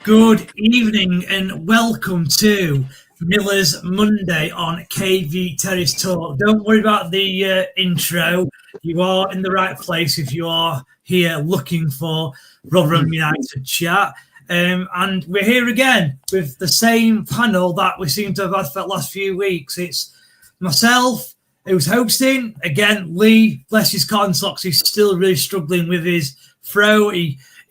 Good evening and welcome to Miller's Monday on KV Terrace Talk. Don't worry about the intro. You are in the right place if you are here looking for Rotherham United chat. And we're here again with the same panel that we seem to have had for the last few weeks. It's myself who's hosting. Again, Lee, bless his cotton socks, he's still really struggling with his throat.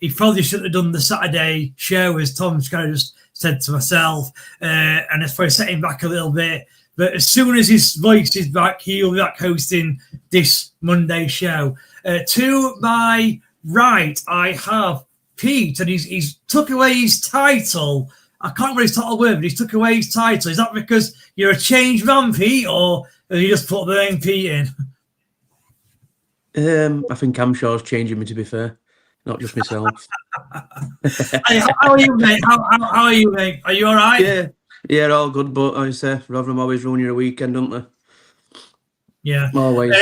He probably shouldn't have done the Saturday show, as Tom's kind of just said to myself, and it's probably set him back a little bit. But as soon as his voice is back, he'll be back hosting this Monday show. To my right, I have Pete, and he's took away his title. I can't remember his title word, but he's took away his title. Is that because you're a changed man, Pete, or have you just put the name Pete in? I think Camshaw's changing me, to be fair. Not just myself. Hey, how are you, mate? How are you, mate? Are you all right? Yeah, all good. But I say, Rotherham always ruin your weekend, don't they? Yeah, always.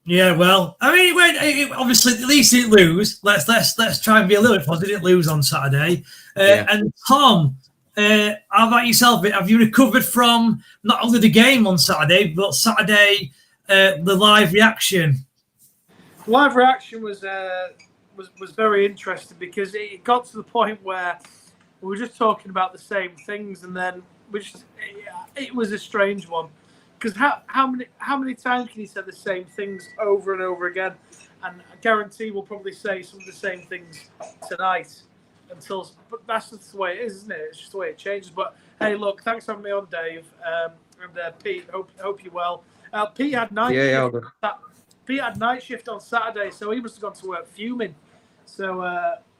Yeah, well, I mean, obviously at least he didn't lose. Let's try and be a little bit positive. He didn't lose on Saturday. And Tom, how about yourself? Have you recovered from not only the game on Saturday, but Saturday the live reaction? Live reaction was very interesting because it got to the point where we were just talking about the same things, and then it was a strange one because how many times can you say the same things over and over again? And I guarantee we'll probably say some of the same things tonight but that's just the way it is, isn't it? It's just the way it changes. But hey, look, thanks for having me on, Dave, and Pete. Hope you're well. Pete had night shift. Pete had night shift on Saturday, so he must have gone to work fuming. So,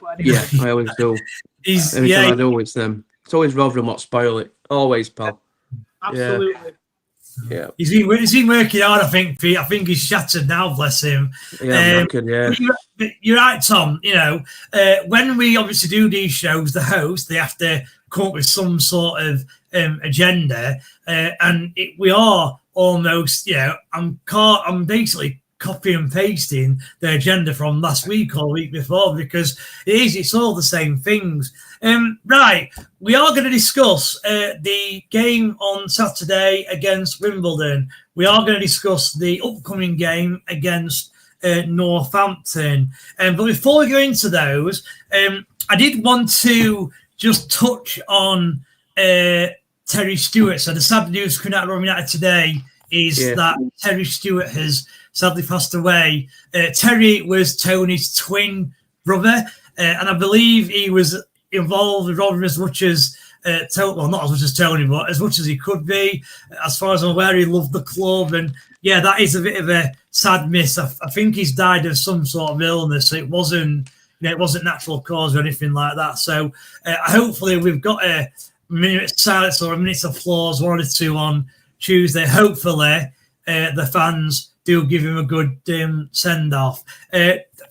but anyway. Yeah, I always do. Every time I do, it's them. It's always Rotherham what spoil it. Always, pal. Absolutely. Yeah. He's been working hard, I think, Pete. I think he's shattered now, bless him. Yeah, You're right, Tom. You know, when we obviously do these shows, the host, they have to come up with some sort of agenda, and we are almost, I'm basically copy and pasting the agenda from last week or the week before because it's all the same things. Right, we are going to discuss the game on Saturday against Wimbledon. We are going to discuss the upcoming game against Northampton. But before we go into those, I did want to just touch on Terry Stewart. So the sad news coming out of Rotherham United today is that Terry Stewart has sadly passed away. Terry was Tony's twin brother, and I believe he was involved with Rotherham as much as not as much as Tony, but as much as he could be. As far as I'm aware, he loved the club, and yeah, that is a bit of a sad miss. I think he's died of some sort of illness, so it wasn't natural cause or anything like that. So hopefully we've got a minute of silence or a minute of applause, 1 or 2 on Tuesday. Hopefully the fans do give him a good send off.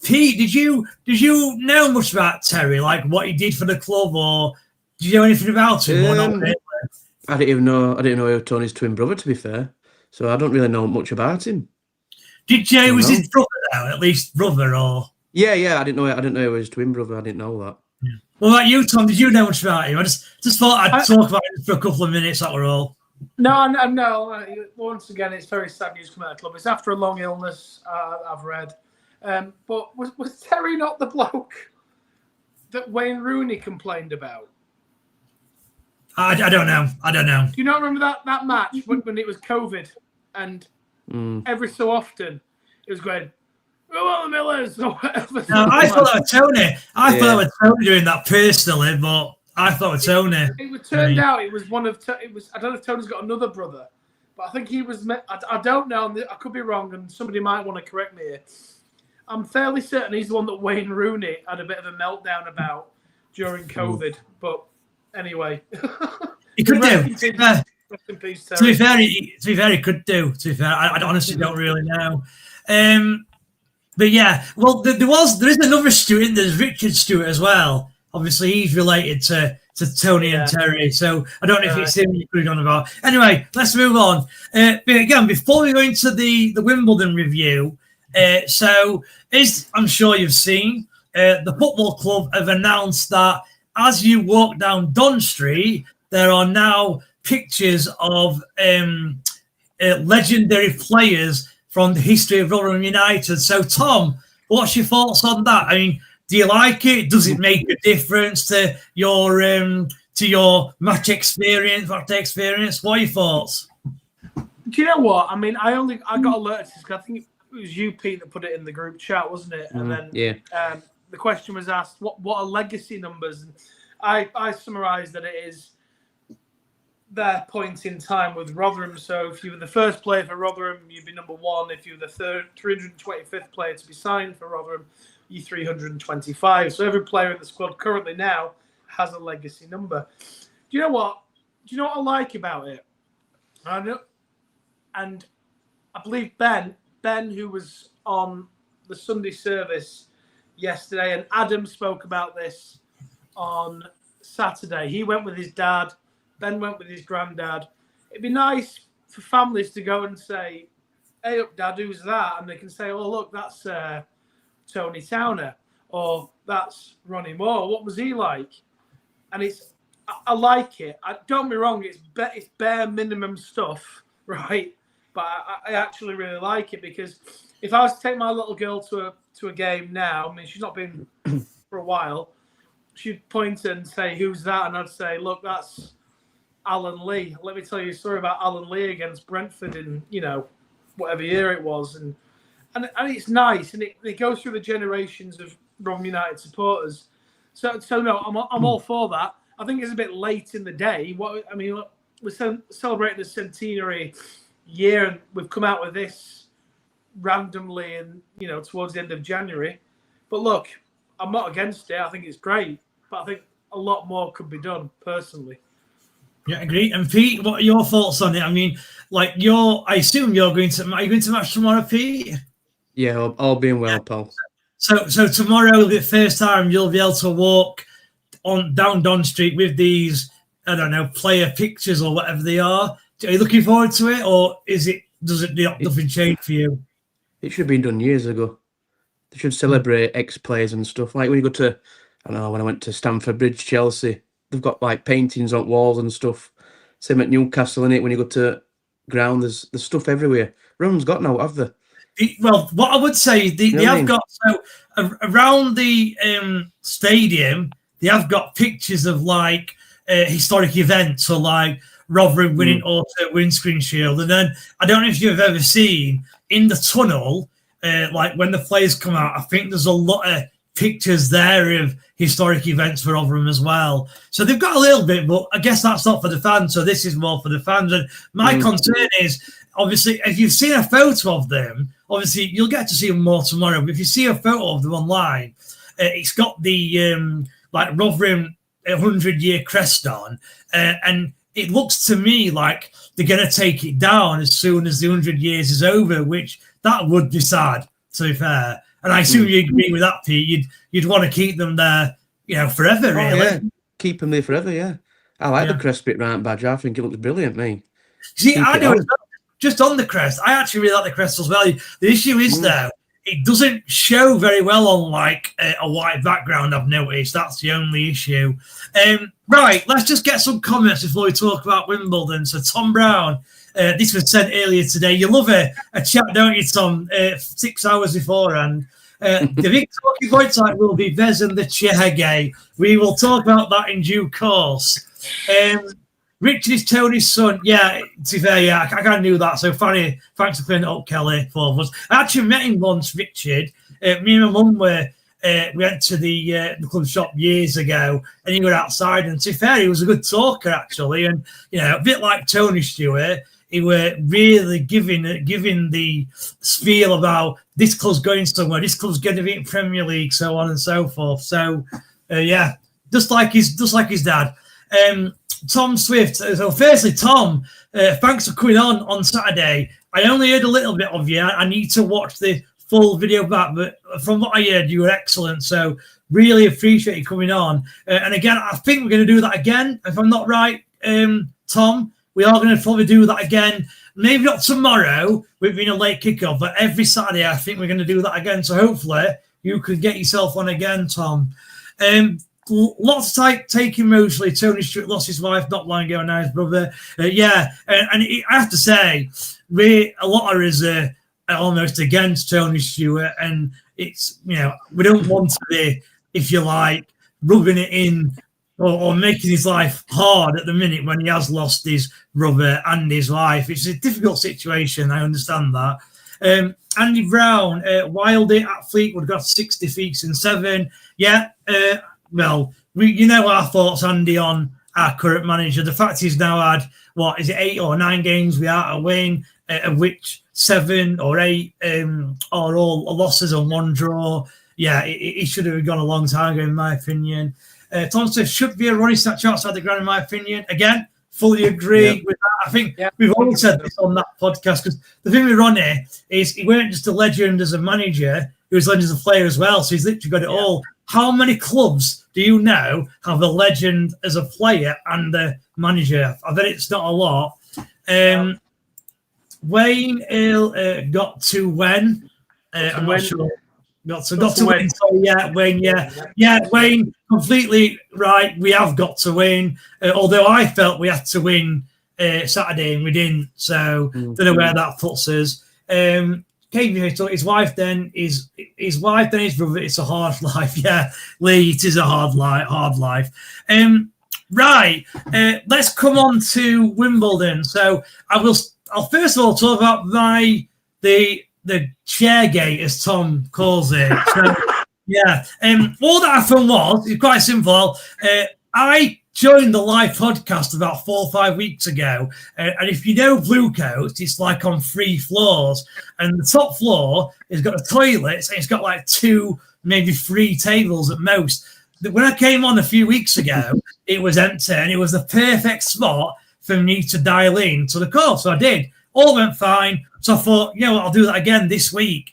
Pete, did you know much about Terry, like what he did for the club, or did you know anything about him? Or not really? I didn't know he was Tony's twin brother, to be fair. So I don't really know much about him. Did Jay was his brother now, at least brother, or? Yeah. I didn't know he was his twin brother. I didn't know that. Yeah. Well, like you, Tom, did you know much about him? I just thought I'd talk about him for a couple of minutes. That were all. No. Once again, it's very sad news coming out of the club. It's after a long illness, I've read. But was Terry not the bloke that Wayne Rooney complained about? I don't know. Do you not remember that match when it was COVID and every so often it was going, "Go on, the Millers," or whatever. No, I thought that was Tony. I thought that was Tony doing that personally, but I thought it was Tony. It turned out it was one of. It was. I don't know if Tony's got another brother, but I think he was. I don't know. I could be wrong, and somebody might want to correct me here. I'm fairly certain he's the one that Wayne Rooney had a bit of a meltdown about during COVID. But anyway, he could do. Rest in peace, Terry. To be fair, he could do. To be fair, I honestly don't really know. But yeah, well, there is another Stewart. There's Richard Stewart as well. Obviously, he's related to Tony and Terry, so I don't know if it's him you could have gone about. Anyway, let's move on. But again, before we go into the Wimbledon review, so as I'm sure you've seen, the football club have announced that as you walk down Don Street, there are now pictures of legendary players from the history of Rotherham United. So, Tom, what's your thoughts on that? I mean, do you like it? Does it make a difference to your match experience? What are your thoughts? Do you know what? I mean, I got alerted to this because I think it was you, Pete, that put it in the group chat, wasn't it? And then the question was asked, what are legacy numbers? And I summarised that it is their point in time with Rotherham. So if you were the first player for Rotherham, you'd be number 1. If you were the 325th player to be signed for Rotherham, you're 325. So every player in the squad currently now has a legacy number. Do you know what? Do you know what I like about it? And I believe Ben, who was on the Sunday service yesterday, and Adam spoke about this on Saturday. He went with his dad. Ben went with his granddad. It'd be nice for families to go and say, "Hey, up, Dad, who's that?" And they can say, "Oh, look, that's Tony Towner, or that's Ronnie Moore. What was he like?" And I like it. Don't be wrong, it's bare minimum stuff, right? But I actually really like it, because if I was to take my little girl to a game now, I mean, she's not been for a while, she'd point and say, "Who's that?" And I'd say, "Look, that's Alan Lee. Let me tell you a story about Alan Lee against Brentford in, whatever year it was." And it's nice, and it goes through the generations of Rotherham United supporters. So no, I'm all for that. I think it's a bit late in the day. We're celebrating the centenary year, and we've come out with this randomly and towards the end of January. But look, I'm not against it. I think it's great, but I think a lot more could be done personally. Yeah, agree. And Pete, what are your thoughts on it? I mean, I assume are you going to match tomorrow, Pete? Yeah, all being well, pal. So tomorrow, the first time you'll be able to walk down Don Street with these, I don't know, player pictures or whatever they are. Are you looking forward to it, or does nothing change for you? It should have been done years ago. They should celebrate ex-players and stuff. Like when you go to, I don't know, when I went to Stamford Bridge, Chelsea, they've got like paintings on walls and stuff. Same at Newcastle, innit? When you go to ground, there's stuff everywhere. Rotherham's got now, have they? Well, what I would say, they have got, so around the stadium, they have got pictures of historic events, so like Rotherham winning Auto Windscreen Shield. And then I don't know if you've ever seen in the tunnel, when the players come out, I think there's a lot of pictures there of historic events for Rotherham as well. So they've got a little bit, but I guess that's not for the fans. So this is more for the fans. And my concern is, obviously, if you've seen a photo of them, obviously you'll get to see them more tomorrow. But if you see a photo of them online, it's got the Rotherham 100-year crest on, and it looks to me like they're going to take it down as soon as the 100 years is over, which that would be sad, to be fair. And I assume you agree with that, Pete. You'd want to keep them there, forever, really. Yeah. Keep them there forever, yeah. I like the crest bit round badge. I think it looks brilliant, mate. See, I know it's just on the crest. I actually really like the crest as well. The issue is, though, it doesn't show very well on a white background, I've noticed. That's the only issue. Right, let's just get some comments before we talk about Wimbledon. So Tom Brown, this was sent earlier today. You love a chat, don't you, Tom? 6 hours beforehand. The big talking point tonight will be Vez and the chair gay. We will talk about that in due course. Richard is Tony's son. Yeah, to be fair, I kind of knew that. So funny, thanks for clearing it up, Kelly, for us. I actually met him once, Richard. Me and my mum went to the club shop years ago, and he was outside. And to be fair, he was a good talker, actually. And, a bit like Tony Stewart, he were really giving the spiel about this club's going somewhere, this club's going to be in Premier League, so on and so forth. So, just like his dad. Tom Swift. So firstly, Tom, thanks for coming on Saturday. I only heard a little bit of you. I need to watch the full video back, but from what I heard, you were excellent. So really appreciate you coming on. And again, I think we're going to do that again. If I'm not right, Tom, we are going to probably do that again. Maybe not tomorrow, with being a late kickoff, but every Saturday, I think we're going to do that again. So hopefully you could get yourself on again, Tom. lots of taking emotionally. Tony Stewart lost his wife not long ago, and now his brother. I have to say, a lot of us are almost against Tony Stewart, and it's, we don't want to be, if you like, rubbing it in or making his life hard at the minute when he has lost his brother and his wife. It's a difficult situation. I understand that. Andy Brown, Wildy at Fleetwood got 6 defeats in 7. Yeah, well, our thoughts, Andy, on our current manager. The fact he's now had, 8 or 9 games without a win, of which 7 or 8 are all losses and 1 draw. Yeah, it should have gone a long time ago, in my opinion. Tom says, should be a running snatch outside the ground, in my opinion. Again, fully agree with that. I think we've all said this on that podcast, because the thing with Ronnie is he weren't just a legend as a manager, he was a legend as a player as well. So he's literally got it all. How many clubs do you know have a legend as a player and a manager? I bet it's not a lot. Wayne got to win. I'm not sure. Got to win. So Wayne. Wayne, completely right. We have got to win. Although I felt we had to win Saturday and we didn't. So don't know where that puts us. So his wife then his brother. It's a hard life. Yeah, Lee, it is a hard life. Right. Let's come on to Wimbledon. So I'll first of all talk about the chairgate, as Tom calls it. So, all that happened was, it's quite simple. I joined the live podcast about 4 or 5 weeks ago. And if you know Bluecoat, it's like on 3 floors. And the top floor has got a toilet, and it's got like 2, maybe 3 tables at most. When I came on a few weeks ago, it was empty, and it was the perfect spot for me to dial in to the call. So I did. All went fine. So I thought, I'll do that again this week.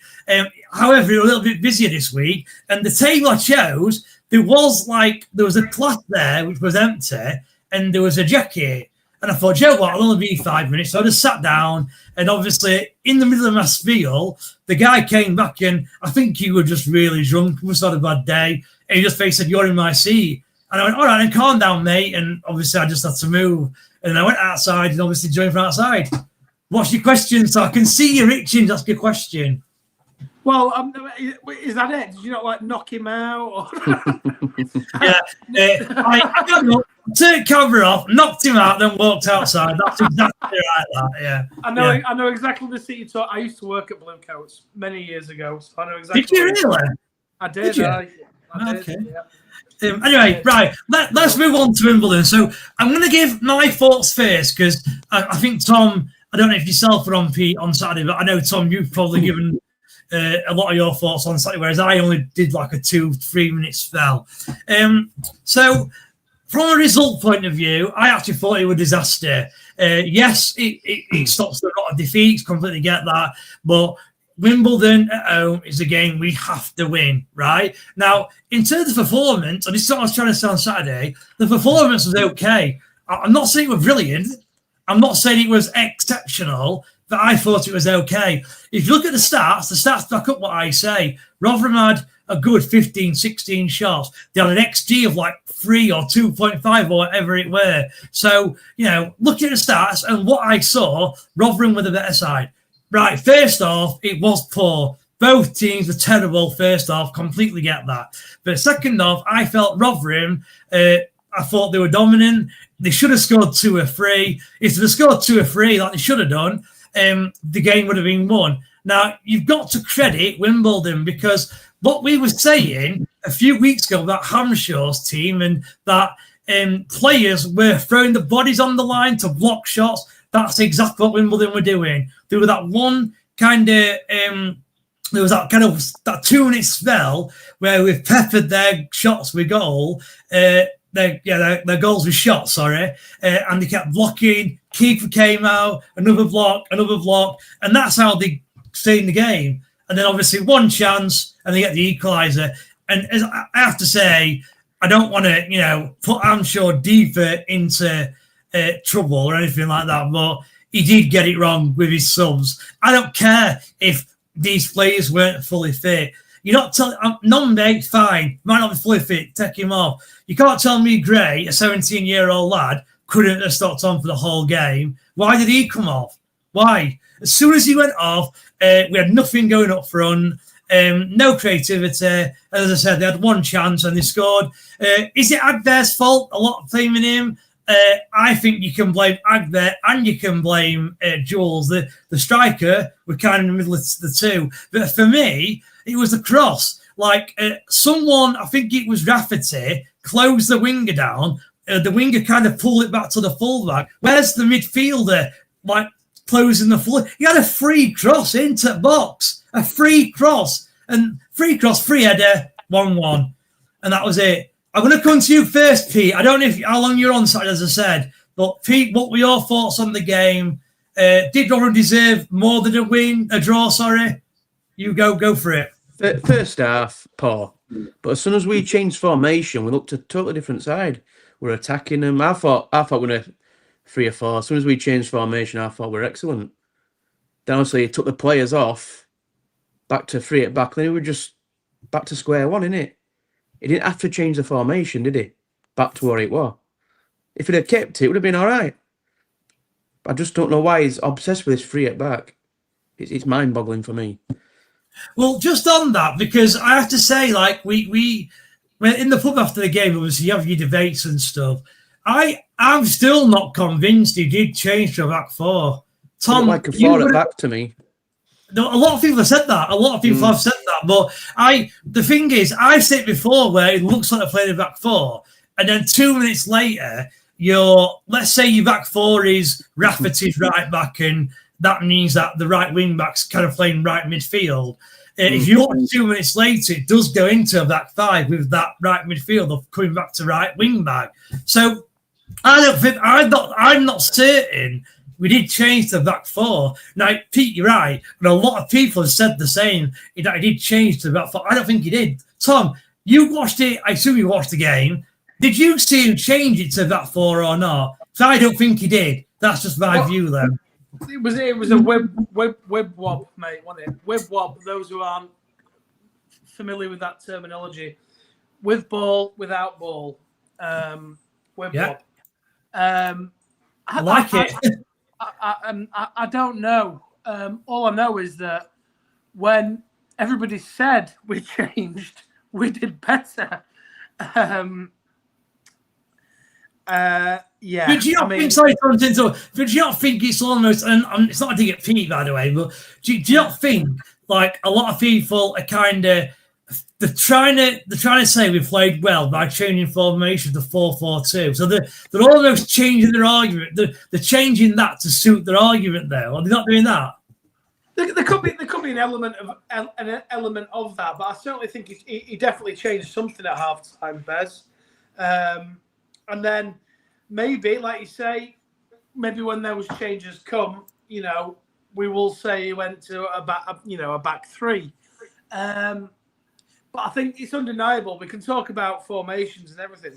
However, we were a little bit busier this week. And the table I chose, there was a cloth there which was empty, and there was a jacket. And I thought, I'll only be 5 minutes. So I just sat down, and obviously in the middle of my spiel, the guy came back, and I think he was just really drunk, must have had a bad day. And he just said, "You're in my seat." And I went, "All right, and calm down, mate." And obviously I just had to move. And I went outside and obviously joined from outside. What's your question? So I can see you itching to ask your question. Well, is that it? Did you not knock him out? I got up, turned camera off, knocked him out, then walked outside. That's exactly right. That, I know exactly the city talk. I used to work at Bluecoats many years ago, so I know exactly. Did you really? I did. I did. Okay. Yeah. Anyway, right, let's move on to Wimbledon. So I'm going to give my thoughts first, because I think, Tom, I don't know if yourself were on Saturday, but I know, Tom, you've probably given a lot of your thoughts on Saturday, whereas I only did like a 2-3 minute spell. So from a result point of view, I actually thought it was a disaster. Yes, it stops a lot of defeats, completely get that, but Wimbledon at home is a game we have to win, right? Now, in terms of performance, and this is what I was trying to say on Saturday, the performance was okay. I'm not saying it was brilliant. I'm not saying it was exceptional, but I thought it was okay. If you look at the stats back up what I say. Rotherham had a good 15, 16 shots. They had an XG of like 3 or 2.5 or whatever it were. So, looking at the stats and what I saw, Rotherham were the better side. Right, first off, it was poor. Both teams were terrible first off, completely get that. But second off, I felt Rotherham, I thought they were dominant. They should have scored 2 or 3. If they scored 2 or 3 like they should have done, the game would have been won. Now, you've got to credit Wimbledon, because what we were saying a few weeks ago about Hamshaw's team, and that players were throwing the bodies on the line to block shots, that's exactly what Wimbledon were doing. There was that one kind of that 2 minute spell where we've peppered their shots with goal. Their goals were shots, and they kept blocking. Keeper came out, another block, and that's how they stayed in the game. And then obviously one chance, and they get the equaliser. And as I have to say, I don't want to, put Amshaw deeper into trouble or anything like that, but he did get it wrong with his subs. I don't care if these players weren't fully fit. You're not telling Nombe, fine, might not be fully fit, take him off. You can't tell me Gray, a 17-year-old lad, couldn't have stopped on for the whole game. Why did he come off? Why? As soon as he went off, we had nothing going up front. No creativity. As I said, they had one chance and they scored. Is it Agder's fault? A lot of blaming him. I think you can blame Agder and you can blame Jules. The striker, we're kind of in the middle of the two. But for me, it was the cross. Like someone, I think it was Rafferty, closed the winger down. The winger kind of pulled it back to the fullback. Where's the midfielder? Like closing the full. He had a free cross into the box. A free cross. And free cross, free header, 1-1. And that was it. I'm going to come to you first, Pete. I don't know how long you're on side, as I said. But, Pete, what were your thoughts on the game? Did Rotherham deserve more than a draw, sorry? You go for it. First half, poor. But as soon as we changed formation, we looked a totally different side. We're attacking them. I thought we were 3 or 4. As soon as we changed formation, I thought we were excellent. Then obviously it took the players off, back to 3 at back. Then we were just back to square one, innit? He didn't have to change the formation, did he? Back to where it was. If he'd have kept it, it would have been all right. I just don't know why he's obsessed with this 3 at back. It's mind-boggling for me. Well, just on that, because I have to say, like, we in the pub after the game, obviously you have your debates and stuff. I'm still not convinced he did change to a back 4. Tom, like a 4 at back to me. No, a lot of people have said that. A lot of people have said that. But the thing is, I've said it before where it looks like they're playing a back 4, and then 2 minutes later, let's say your back 4 is Rafferty's right back, and that means that the right wing back's kind of playing right midfield. If you watch 2 minutes later, it does go into a back 5 with that right midfield of coming back to right wing back. So I'm not certain we did change to back 4. Now, Pete, you're right, and a lot of people have said the same, that he did change to back 4. I don't think he did. Tom, you watched it. I assume you watched the game. Did you see him change it to back 4 or not? So I don't think he did. That's just my view, then. It was a web wob, mate, wasn't it? Web wob. Those who aren't familiar with that terminology, with ball, without ball, web wob. I like it. I don't know. All I know is that when everybody said we changed, we did better. Yeah. Did you not think? Sorry, did you not think it's almost? And it's not a dig at Pete, by the way, but do you not think like a lot of people are kind of they're trying to say we played well by changing formation to 4-4-2. So they're almost changing their argument. They're changing that to suit their argument, though. Are they not doing that? There could be an element of that, but I certainly think he definitely changed something at half time, Bez. And then maybe, like you say, maybe when those changes come, we will say he went to a back 3. But I think it's undeniable. We can talk about formations and everything,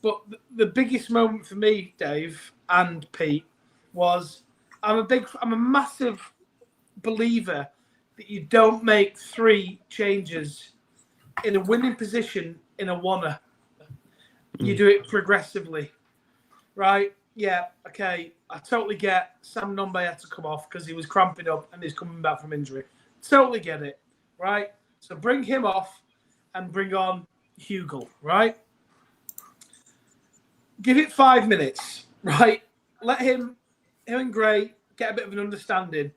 but the biggest moment for me, Dave and Pete, was I'm a massive believer that you don't make 3 changes in a winning position in a oneer. You do it progressively, right? Yeah, okay. I totally get Sam Nombe had to come off because he was cramping up and he's coming back from injury. Totally get it, right? So bring him off and bring on Hugel, right? Give it 5 minutes, right? Let him and Gray get a bit of an understanding.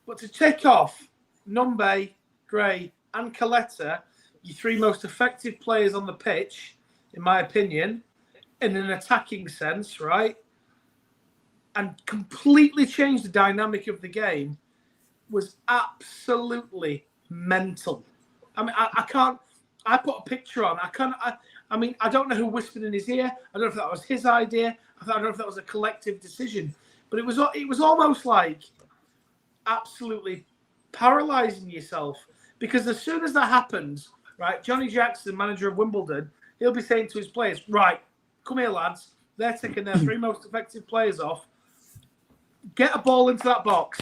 But to take off Nombe, Gray and Coletta, your 3 most effective players on the pitch, in my opinion, in an attacking sense, right? And completely change the dynamic of the game was absolutely mental. I mean, I can't. I put a picture on. I don't know who whispered in his ear. I don't know if that was his idea. I don't know if that was a collective decision. But it was almost like absolutely paralyzing yourself, because as soon as that happens, right, Johnny Jackson, manager of Wimbledon, he'll be saying to his players, right, come here, lads. They're taking their 3 most effective players off. Get a ball into that box.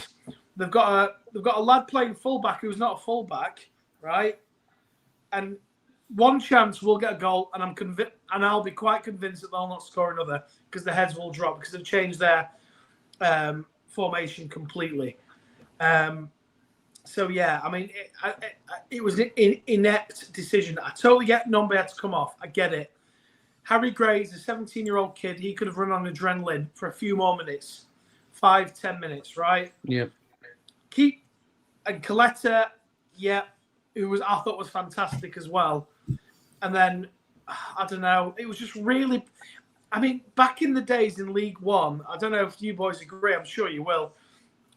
They've got a lad playing fullback who's not a fullback, right? and one chance we'll get a goal, and I'll be quite convinced that they'll not score another because the heads will drop because they've changed their formation completely. So yeah, I mean, it was an inept decision. I totally get Nombe had to come off. I get it. Harry Gray's a 17-year-old kid. He could have run on adrenaline for a few more minutes, 5-10 minutes, right? Yeah. And Coletta, who I thought was fantastic as well. And then, I don't know, it was just really, I mean, back in the days in League One, I don't know if you boys agree, I'm sure you will,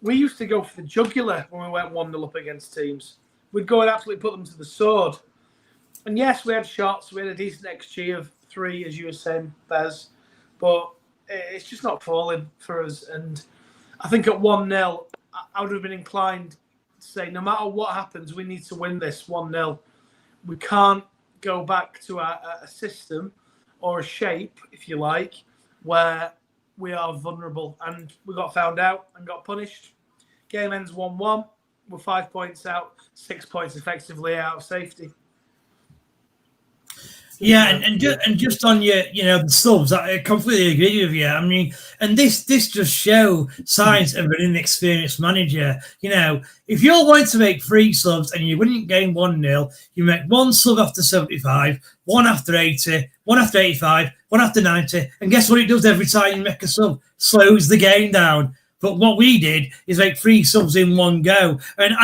we used to go for the jugular when we went 1-0 up against teams. We'd go and absolutely put them to the sword. And yes, we had shots, we had a decent XG of 3, as you were saying, Bez, but it's just not falling for us. And I think at 1-0, I would have been inclined to say, no matter what happens, we need to win this 1-0. We can't go back to a system or a shape, if you like, where we are vulnerable. And we got found out and got punished. Game ends 1-1. We're 5 points out, 6 points effectively out of safety. Yeah, and just on your, the subs, I completely agree with you. I mean, and this just show signs of an inexperienced manager. If you're wanting to make 3 subs and you win game 1-0, you make 1 sub after 75, 1 after 80, 1 after 85, 1 after 90, and guess what it does every time you make a sub? Slows the game down. But what we did is make 3 subs in one go. And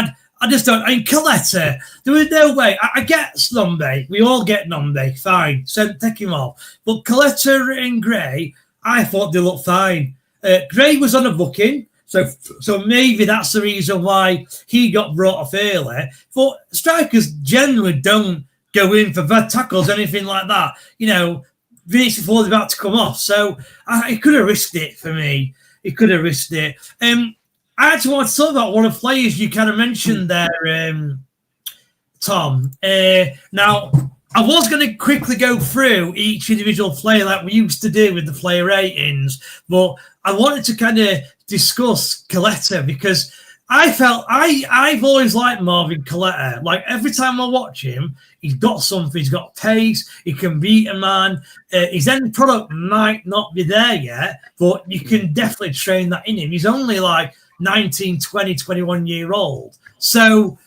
I just don't. I mean, Coletta, there was no way. I get Nombe. We all get Nombe. Fine. So take him off. But Coletta and Gray, I thought they looked fine. Gray was on a booking. So maybe that's the reason why he got brought off early. But strikers generally don't go in for bad tackles, anything like that, minutes before they're about to come off. So he could have risked it for me. He could have risked it. I actually want to talk about one of the players you kind of mentioned there, Tom. Now, I was going to quickly go through each individual player like we used to do with the player ratings, but I wanted to kind of discuss Coletta because I felt I've always liked Marvin Coletta. Like every time I watch him, he's got something. He's got pace. He can beat a man. His end product might not be there yet, but you can definitely train that in him. He's only like 19, 20, 21-year-old. So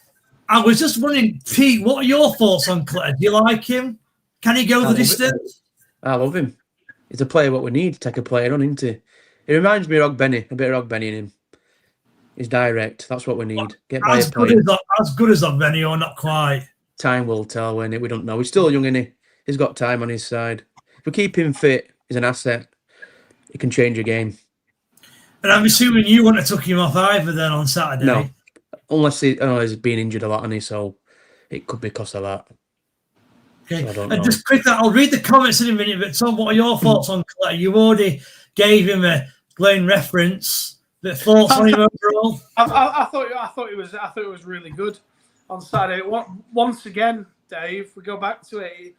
I was just wondering, Pete, what are your thoughts on Coletta? Do you like him? Can he go the distance? I love him. He's a player what we need to take a player on, isn't he? He reminds me of Ogbenny, a bit of Ogbenny in him. He's direct. That's what we need. Get by as good as Ogbenny or not quite? Time will tell, when we don't know. He's still young, isn't he? He's got time on his side. If we keep him fit, he's an asset. He can change a game. And I'm assuming you wouldn't have took him off either then on Saturday. No, unless he's been injured a lot, and so it could be because of that. Okay. So I don't and know. just quickly, I'll read the comments in a minute. But Tom, what are your thoughts on Coletta? You already gave him a glowing reference. But thoughts on him overall? I thought it was really good on Saturday. Once again, Dave, we go back to it.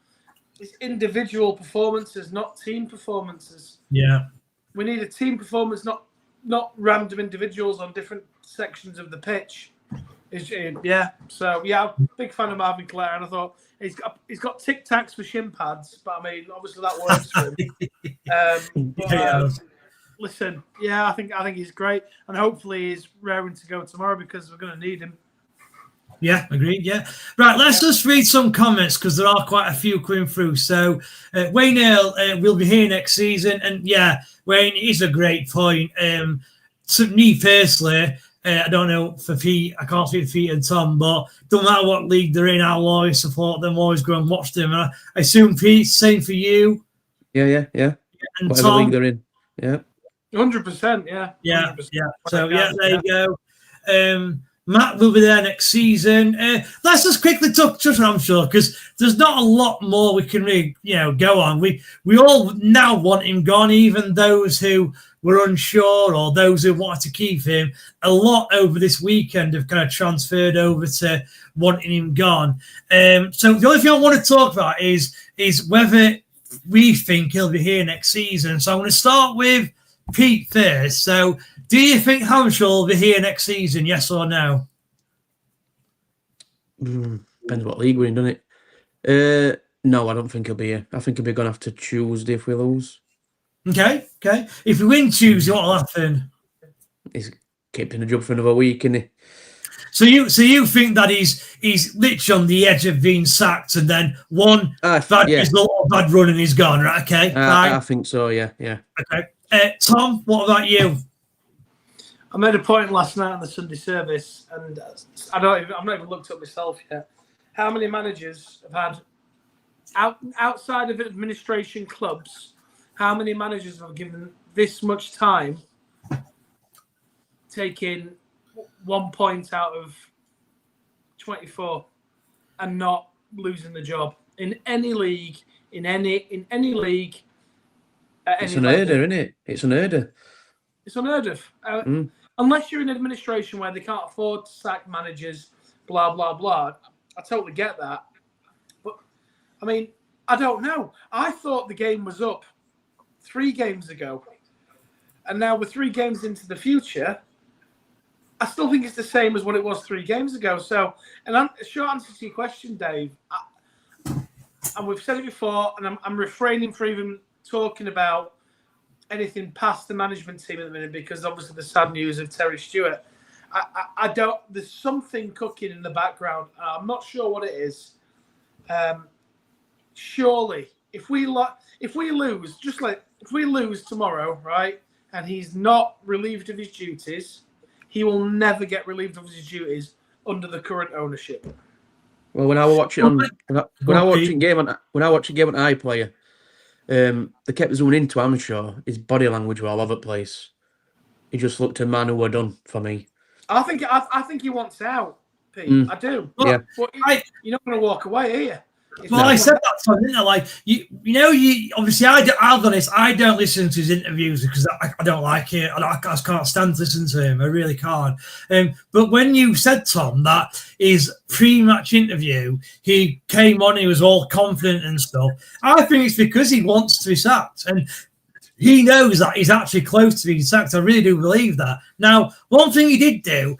It's individual performances, not team performances. Yeah, we need a team performance, not random individuals on different sections of the pitch. So big fan of Marvin Coletta, and I thought he's got tic tacs for shin pads, but I mean, obviously that works for him. Listen, I think he's great, and hopefully he's raring to go tomorrow because we're going to need him. Yeah, agreed. Yeah, right. Let's just read some comments because there are quite a few coming through. So Wayne Earl will be here next season, and Wayne is a great point. To me personally, I don't know for Pete. I can't speak for Pete and Tom, but don't matter what league they're in, I'll always support them. Always go and watch them. And I assume Pete, same for you. Yeah. And whatever Tom, league they're in. Yeah. 100%. Yeah. 100%. Yeah. So there you go. Matt will be there next season. Let's just quickly touch on, I'm sure, because there's not a lot more we can really, go on. We all now want him gone, even those who were unsure or those who wanted to keep him. A lot over this weekend have kind of transferred over to wanting him gone. So the only thing I want to talk about is whether we think he'll be here next season. So I'm going to start with Pete first. So do you think Hampshire will be here next season, yes or no? Depends what league we're in, doesn't it? No, I don't think he'll be here. I think he'll be gone after Tuesday if we lose. Okay. If we win Tuesday, what'll happen? He's kept in the job for another week, isn't he? So you think that he's literally on the edge of being sacked, and then one bad result or bad run and he's gone, right? Okay, I think so. Yeah. Okay, Tom, what about you? I made a point last night on the Sunday service, and I've not even looked up myself yet. How many managers have had outside of administration clubs? How many managers have given this much time taking 1 point out of 24 and not losing the job in any league, in any league? It's unheard of, isn't it? It's unheard of. It's unheard of. Unless you're in administration where they can't afford to sack managers, blah, blah, blah. I totally get that. But, I mean, I don't know. I thought the game was up 3 games ago. And now we're 3 games into the future. I still think it's the same as what it was 3 games ago. So, and a short answer to your question, Dave, and we've said it before, and I'm refraining from even talking about anything past the management team at the minute because obviously the sad news of Terry Stewart. I don't. There's something cooking in the background. I'm not sure what it is. Surely, if we lose, if we lose tomorrow, right, and he's not relieved of his duties, he will never get relieved of his duties under the current ownership. Well, when I watch it on when I watch a game on iPlayer, they kept zooming into Amshaw. His body language was all over the place. He just looked a man who were done for me. I think he wants out, Pete. I do. Yeah. But you're not going to walk away, are you? Well, I said that to him, didn't I? Like, you obviously, I'll be honest, I don't listen to his interviews because I don't like it. I can't stand to listen to him. I really can't. But when you said, Tom, that his pre-match interview, he came on, he was all confident and stuff, I think it's because he wants to be sacked. And he knows that he's actually close to being sacked. I really do believe that. Now, one thing he did do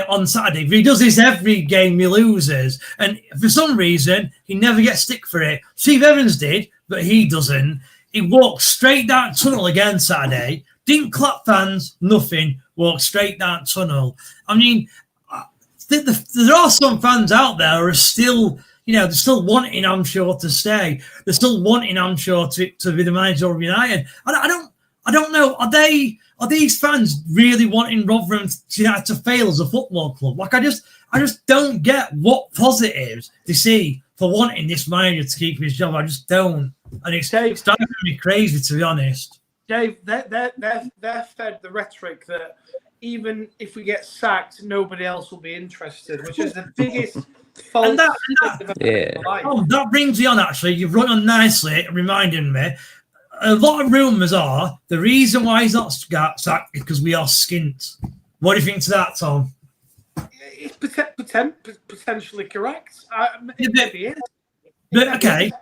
on Saturday, he does this every game he loses, and for some reason he never gets stick for it. Steve Evans did, but he doesn't. He walked straight down tunnel again Saturday, didn't clap fans, nothing, walked straight down tunnel. I mean, there are some fans out there who are still, they're still wanting Amshaw to stay. They're still wanting Amshaw to be the manager of United. I don't know. Are these fans really wanting Rotherham to fail as a football club? Like, I just don't get what positives they see for wanting this manager to keep his job. I just don't, and it's driving me crazy, to be honest. Dave, they're fed the rhetoric that even if we get sacked, nobody else will be interested, which is the biggest false. And that brings me on. Actually, you've run on nicely, reminding me. A lot of rumours are the reason why he's not sacked is because we are skint. What do you think to that, Tom? It's potentially correct. Maybe it is. But okay,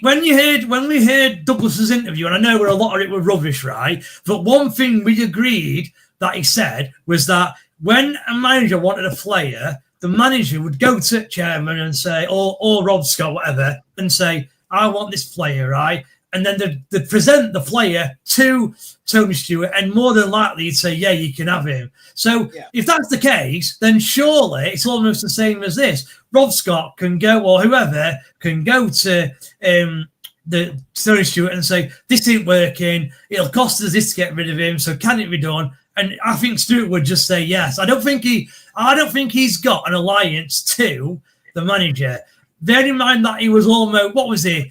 when we heard Douglas's interview, and I know a lot of it was rubbish, right? But one thing we agreed that he said was that when a manager wanted a player, the manager would go to the chairman and say, or Rob Scott, whatever, and say, "I want this player, right?" And then they'd present the player to Tony Stewart, and more than likely he'd say, "Yeah, you can have him." So if that's the case, then surely it's almost the same as this. Rob Scott can go, or whoever can go to the Tony Stewart and say, "This ain't working. It'll cost us this to get rid of him. So can it be done?" And I think Stewart would just say yes. I don't think he's got an alliance to the manager. Bear in mind that he was almost, what was he?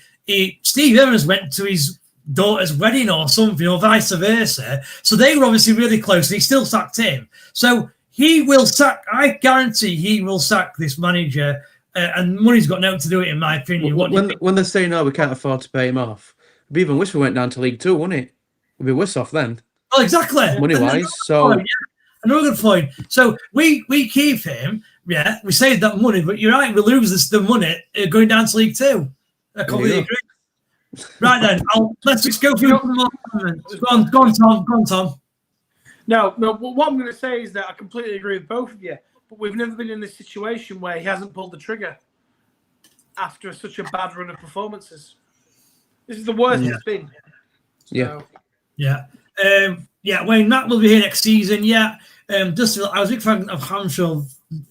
Steve Evans went to his daughter's wedding or something, or vice versa. So they were obviously really close, and he still sacked him. So he will sack, I guarantee he will sack this manager, and money's got nothing to do with it, in my opinion. When they're saying, "No, we can't afford to pay him off," it'd be even worse if we went down to League Two, wouldn't it? We'd be worse off then. Well, exactly. Money-wise, so... Another good point. So we keep him, yeah, we save that money, but you're right, we lose the money going down to League Two. I completely agree. Right then, let's just go through some more comments. Go on, Tom. No. What I'm going to say is that I completely agree with both of you, but we've never been in this situation where he hasn't pulled the trigger. after such a bad run of performances. This is the worst it's been. So. Wayne Matt will be here next season. I was a big fan of Hanshaw.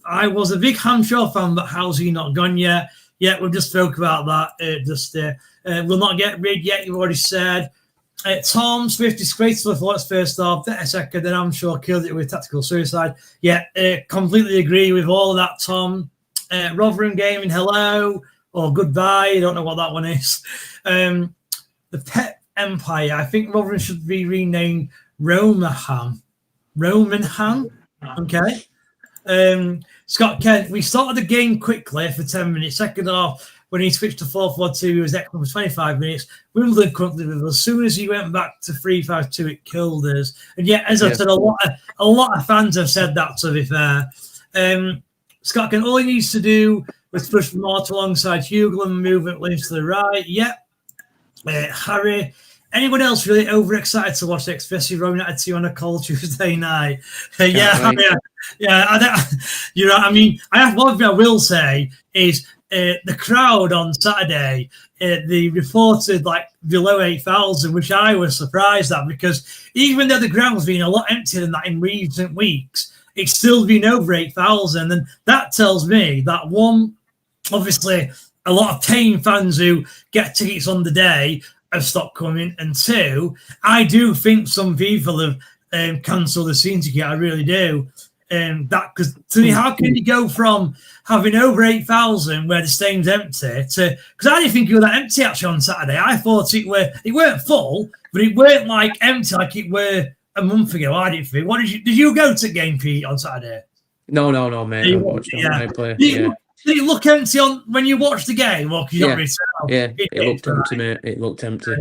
I was a big Hanshaw fan, but how's he not gone yet? Yeah, we've just spoke about that. Will not get rid yet, you've already said. Tom Swift disgraceful for its first half, better second, then Hanshaw killed it with tactical suicide. Completely agree with all of that, Tom. Rotherham Gaming, hello or goodbye. I don't know what that one is. The Pet Empire. I think Rotherham should be renamed Romanham. Okay. Scott Kent, we started the game quickly for 10 minutes. Second half, when he switched to 4-4-2, he was excellent for 25 minutes. Wimbledon couldn't live with us. As soon as he went back to 3-5-2, it killed us. And yet, as I said, a lot of fans have said that, to be fair. Scott Kent, all he needs to do was push Mort alongside Hugel and move it lanes to the right. Harry, anyone else really overexcited to watch the especially Rotherham United team on a cold Tuesday night? Harry, I don't, you're right. I mean, one thing I will say is the crowd on Saturday, they reported like below 8,000, which I was surprised at, because even though the ground was being a lot emptier than that in recent weeks, it's still been over 8,000. And that tells me that, one, obviously, a lot of paying fans who get tickets on the day have stopped coming. And two, I do think some people have cancelled the season ticket. I really do. Because to me, how can you go from having over 8,000 where the stadium's empty to, because I didn't think it was that empty actually on Saturday. I thought it weren't full, but it weren't like empty like it were a month ago. I didn't think. Did you go to game, Pete, on Saturday? No, mate. I watched I play. Did it look empty when you watched the game? Well, you don't really tell. It looked empty, mate. It looked empty.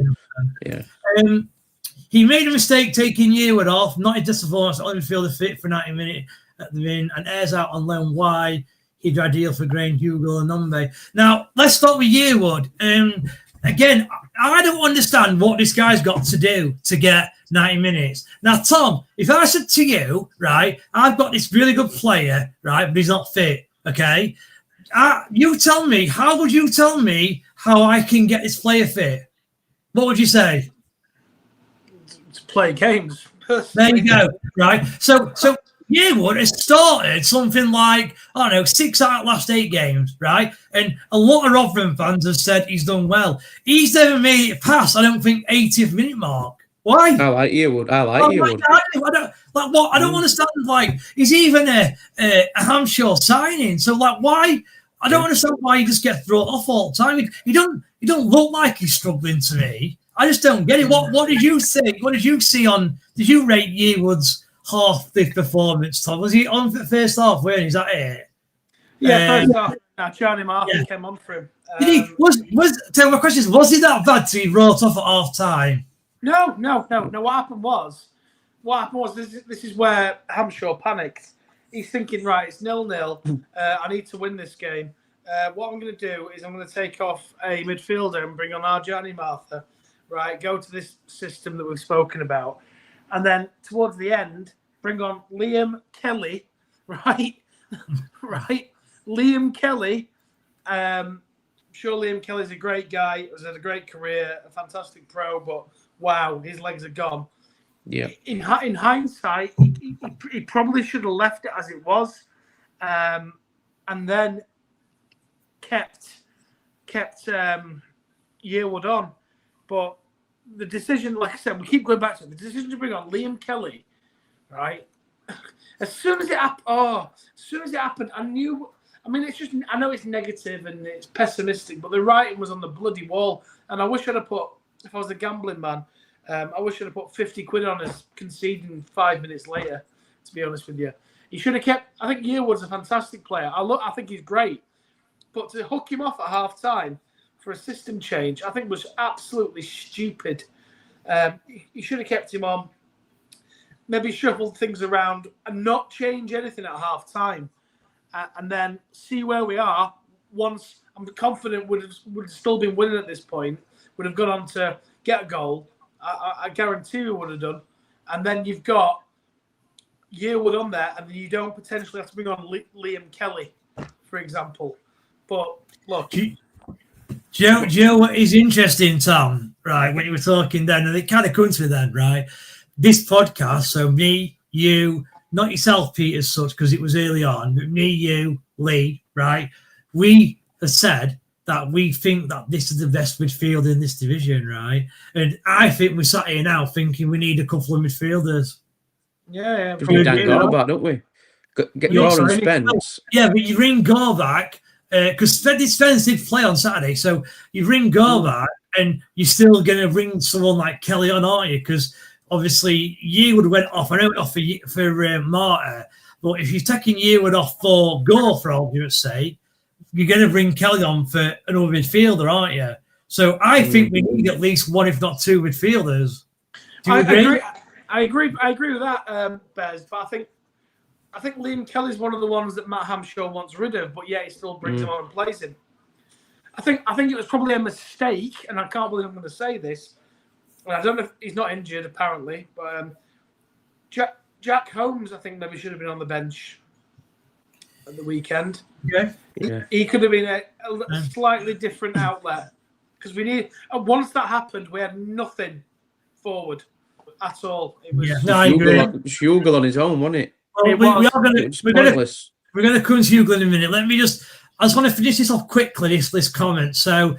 He made a mistake taking Yearwood off, not his disappointment, only feel the fit for 90 minutes at the min, and airs out on loan why he'd ideal for Grain, Hugel and Nombe. Now, let's start with Yearwood. Again, I don't understand what this guy's got to do to get 90 minutes. Now, Tom, if I said to you, right, I've got this really good player, right, but he's not fit, okay? You tell me, how would you tell me how I can get this player fit? What would you say? To play games. There you go, right? So Yearwood has started something like, I don't know, 6 out of the last 8 games, right? And a lot of Rotherham fans have said he's done well. He's never made it past, I don't think, 80th minute mark. Why? I like Yearwood. Yearwood. I don't understand. Like, he's even a Hanshaw signing. So, like, why? I don't understand why he just gets thrown off all the time. He don't look like he's struggling to me. I just don't get it. What did you think? What did you see on? Did you rate Yearwood's half the performance, Tom? Was he on for the first half? Where is that it? Yeah, first half. Johnny Martin came on for him. Did he? Tell my question is, was he that bad to be brought off at half time? No. What happened was this is where Hanshaw panicked. He's thinking, right, it's 0-0. I need to win this game. What I'm going to do is I'm going to take off a midfielder and bring on our Johnny Martha, right? Go to this system that we've spoken about. And then towards the end, bring on Liam Kelly, right? Right? Liam Kelly. I'm sure Liam Kelly's a great guy. Has had a great career, a fantastic pro, but wow, his legs are gone. Yeah. In hindsight, he probably should have left it as it was, and then kept Yearwood on. But the decision, like I said, we keep going back to it. The decision to bring on Liam Kelly, right? As soon as it happened, I knew. I mean, it's just, I know it's negative and it's pessimistic, but the writing was on the bloody wall. And I wish I'd have put, if I was a gambling man, I wish I'd have put 50 quid on us conceding 5 minutes later, to be honest with you. He should have kept, I think Yearwood's a fantastic player. I think he's great. But to hook him off at half time for a system change, I think was absolutely stupid. He should have kept him on, maybe shuffled things around and not change anything at half time. And then see where we are. Once I'm confident would have still been winning at this point, would have gone on to get a goal. I guarantee we would have done. And then you've got Yearwood on there, and then you don't potentially have to bring on Liam Kelly, for example. But look, Do you know what is interesting, Tom? Right, when you were talking then, and it kind of comes to me then, right? This podcast, so me, you, not yourself, Pete, as such, because it was early on, but me, you, Lee, right? We have said that we think that this is the best midfielder in this division, right? And I think we're sat here now thinking we need a couple of midfielders. Yeah. We need Dan Gorback, don't we? Get Goran Spence. Yeah, but you ring Gorback, because Spence did play on Saturday, so you ring Gorback and you're still going to ring someone like Kelly on, aren't you? Because obviously Yearwood went off. I know it off for Marta, but if you're taking Yearwood off for Gore, for argument's sake, you're going to bring Kelly on for another midfielder, aren't you? So I think we need at least one, if not two, midfielders. Do you agree? I agree with that, Bez. But I think Liam Kelly's one of the ones that Matt Hamshaw wants rid of, but yeah, he still brings him on and plays him. I think it was probably a mistake, and I can't believe I'm going to say this. And I don't know if he's not injured apparently, but Jack Holmes, I think maybe should have been on the bench at the weekend. Yeah. He could have been a slightly different outlet because we need. Once that happened, we had nothing forward at all. It was Schugel on his own, wasn't it? Well, we're going to come to Hugo in a minute. I just want to finish this off quickly, this comment. So,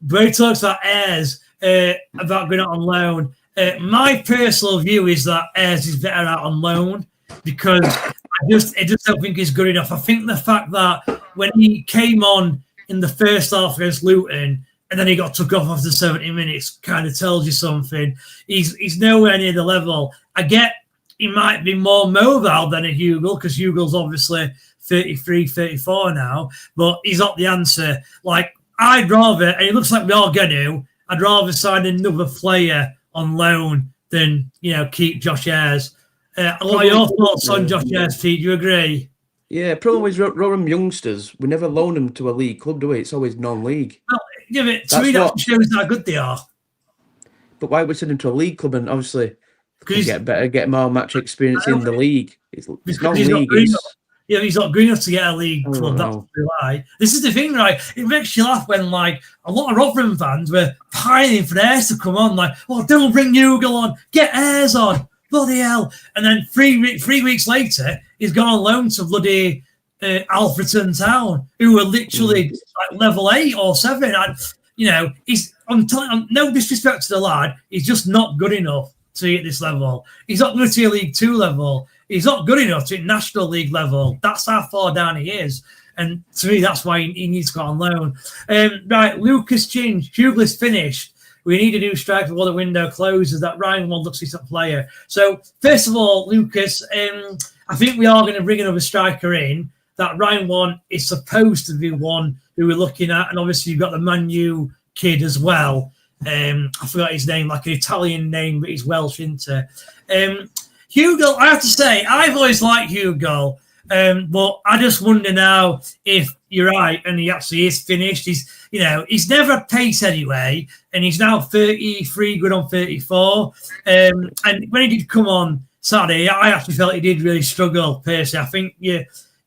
Bray talks about Ayres about going out on loan. My personal view is that Ayres is better out on loan because I just don't think he's good enough. I think the fact that when he came on in the first half against Luton and then he got took off after 70 minutes kind of tells you something. He's nowhere near the level. I get he might be more mobile than a Hugo because Hugo's obviously 33, 34 now, but he's not the answer. Like, I'd rather, and it looks like we are going to, I'd rather sign another player on loan than, keep Josh Ayres. What are your thoughts on Josh Ayres, Pete? Do you agree? Yeah, problem with Rotherham youngsters, we never loan them to a league club, do we? It's always non-league. Well, yeah, but to me, that shows how good they are. But why would we send them to a league club and obviously get more match experience in the league? It's non-league. He's not good enough to get a league club. That's why. This is the thing, right? It makes you laugh when, like, a lot of Rotherham fans were pining for Ayres to come on. Like, don't bring Hugo on. Get Ayres on. Bloody hell. And then 3 weeks later, he's gone on loan to bloody Alfreton Town, who were literally like level 8 or 7. I'm telling no disrespect to the lad, he's just not good enough to be at this level. He's not good to a League 2 level. He's not good enough to National League level. That's how far down he is. And to me, that's why he needs to go on loan. Right, Lucas Chinge, Hughley's finished. We need a new striker before the window closes. That Ryan Wall looks like a player. So, first of all, Lucas, I think we are going to bring another striker in. That Ryan one is supposed to be one who we're looking at. And obviously, you've got the Man U kid as well. I forgot his name, like an Italian name, but he's Welsh, isn't he? Hugo, I have to say, I've always liked Hugo, but I just wonder now if you're right and he actually is finished. He's never had pace anyway, and he's now 33, good on 34. And when he did come on Saturday, I actually felt he did really struggle, personally. I think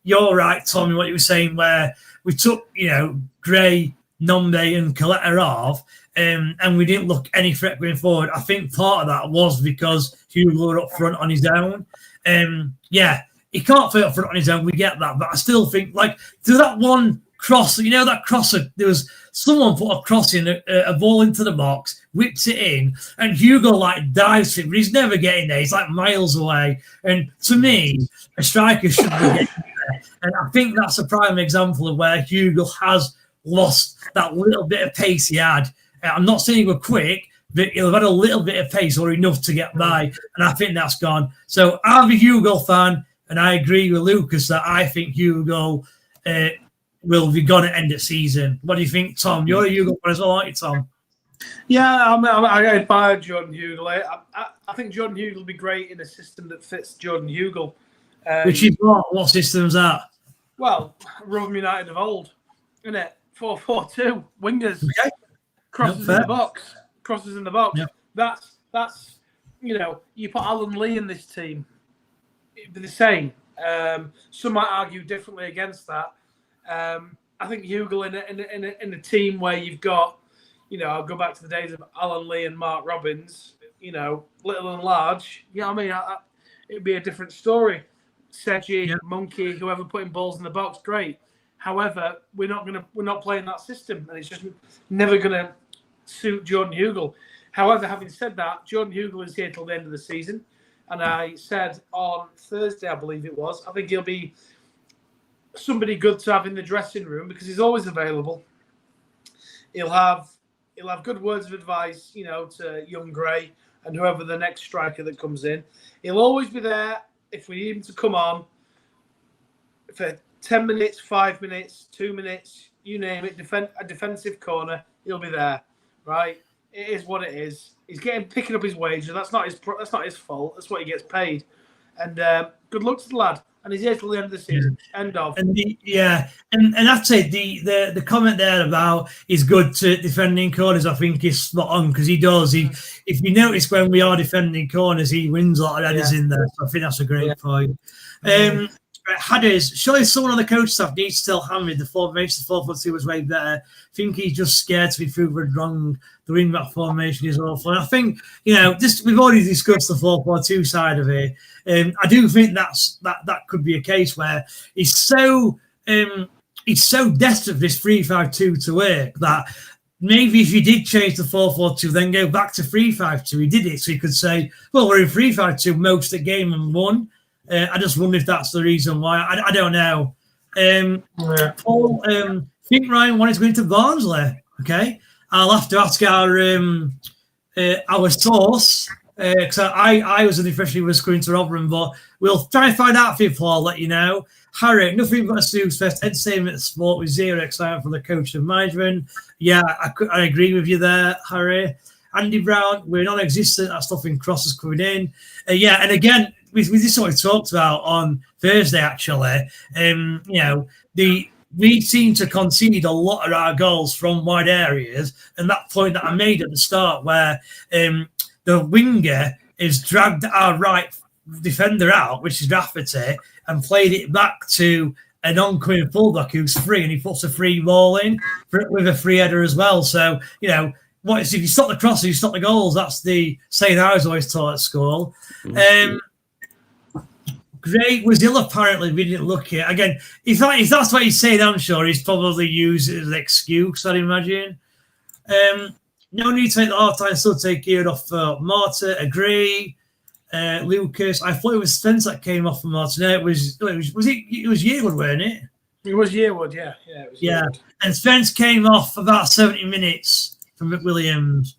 you're right, Tommy, what you were saying, where we took, Gray, Nombe and Coletta off, and we didn't look any threat going forward. I think part of that was because Hugo were up front on his own. He can't fit up front on his own. We get that. But I still think, like, to that one cross, that crosser, there was someone put a cross in, a ball into the box, whips it in, and Hugo, like, dives for it, but he's never getting there. He's, like, miles away. And to me, a striker should be getting there. And I think that's a prime example of where Hugo has lost that little bit of pace he had. I'm not saying he was quick, but he'll have had a little bit of pace or enough to get by, and I think that's gone. So I'm a Hugo fan, and I agree with Lucas that I think Hugo will be gone at end of season. What do you think, Tom? You're a Hugo fan as well, aren't you, Tom? Yeah, I admire Jordan Hugo. I think Jordan Hugo will be great in a system that fits Jordan Hugo. Which is what system's that? Well, Rotherham United of old, isn't it? 4-4-2, wingers, crosses in the box. Crosses in the box. Yep. That's you put Alan Lee in this team, it'd be the same. Some might argue differently against that. I think Hugill in a team where you've got, I'll go back to the days of Alan Lee and Mark Robbins, little and large. Yeah, I mean, it'd be a different story. Sedgy, Monkey, whoever putting balls in the box, great. However, we're not playing that system, and it's just never gonna suit Jordan Hugill. However, having said that, Jordan Hugill is here till the end of the season, and I said on Thursday, I believe it was, I think he'll be somebody good to have in the dressing room because he's always available. He'll have good words of advice, to young Gray and whoever the next striker that comes in. He'll always be there if we need him to come on for 10 minutes, 5 minutes, 2 minutes, you name it, a defensive corner, he'll be there, right? It is what it is. He's picking up his wages. That's not his fault. That's what he gets paid. And good luck to the lad. And he's here till the end of the season. End of. And and I'd say the comment there about he's good to defending corners, I think is spot on because he does. If you notice when we are defending corners, he wins a lot of headers in there. So I think that's a great point. Headers, surely someone on the coach staff needs to tell Hamid the 4-4-2 was way better. I think he's just scared to be proven wrong. The wing-back formation is awful. And I think, we've already discussed the 4-4-2 side of it. I do think that could be a case where he's so desperate for this 3-5-2 to work that maybe if you did change the 4-4-2, then go back to 3-5-2, he did it so he could say, well, we're in 3-5-2 most of the game and won. I just wonder if that's the reason why. I don't know. Paul, I think Ryan wanted to go into Barnsley. Okay, I'll have to ask our source because I was in the impression he was going to Rotherham, but we'll try and find out for you, Paul. Let you know. Harry, nothing but a snooze fest. Entertainment sport with zero excitement from the coach and management. Yeah, I agree with you there, Harry. Andy Brown, we're non-existent. That stuff in crosses coming in. And again. This is what we talked about on Thursday, actually. We seem to concede a lot of our goals from wide areas, and that point that I made at the start where the winger is dragged our right defender out, which is Rafferty, and played it back to an oncoming fullback who's free, and he puts a free ball in with a free header as well. So, what is if you stop the crosses, you stop the goals? That's the saying I was always taught at school. Gray was ill, apparently. We didn't look at again. If that's what he's saying, I'm sure he's probably used it as an excuse, I'd imagine. No need to make the half time, still take gear off Marta. Agree. Lucas, I thought it was Spence that came off for Marta. No, it was Yearwood, wasn't it? It was Yearwood, yeah. It was Yearwood. And Spence came off for about 70 minutes from McWilliams.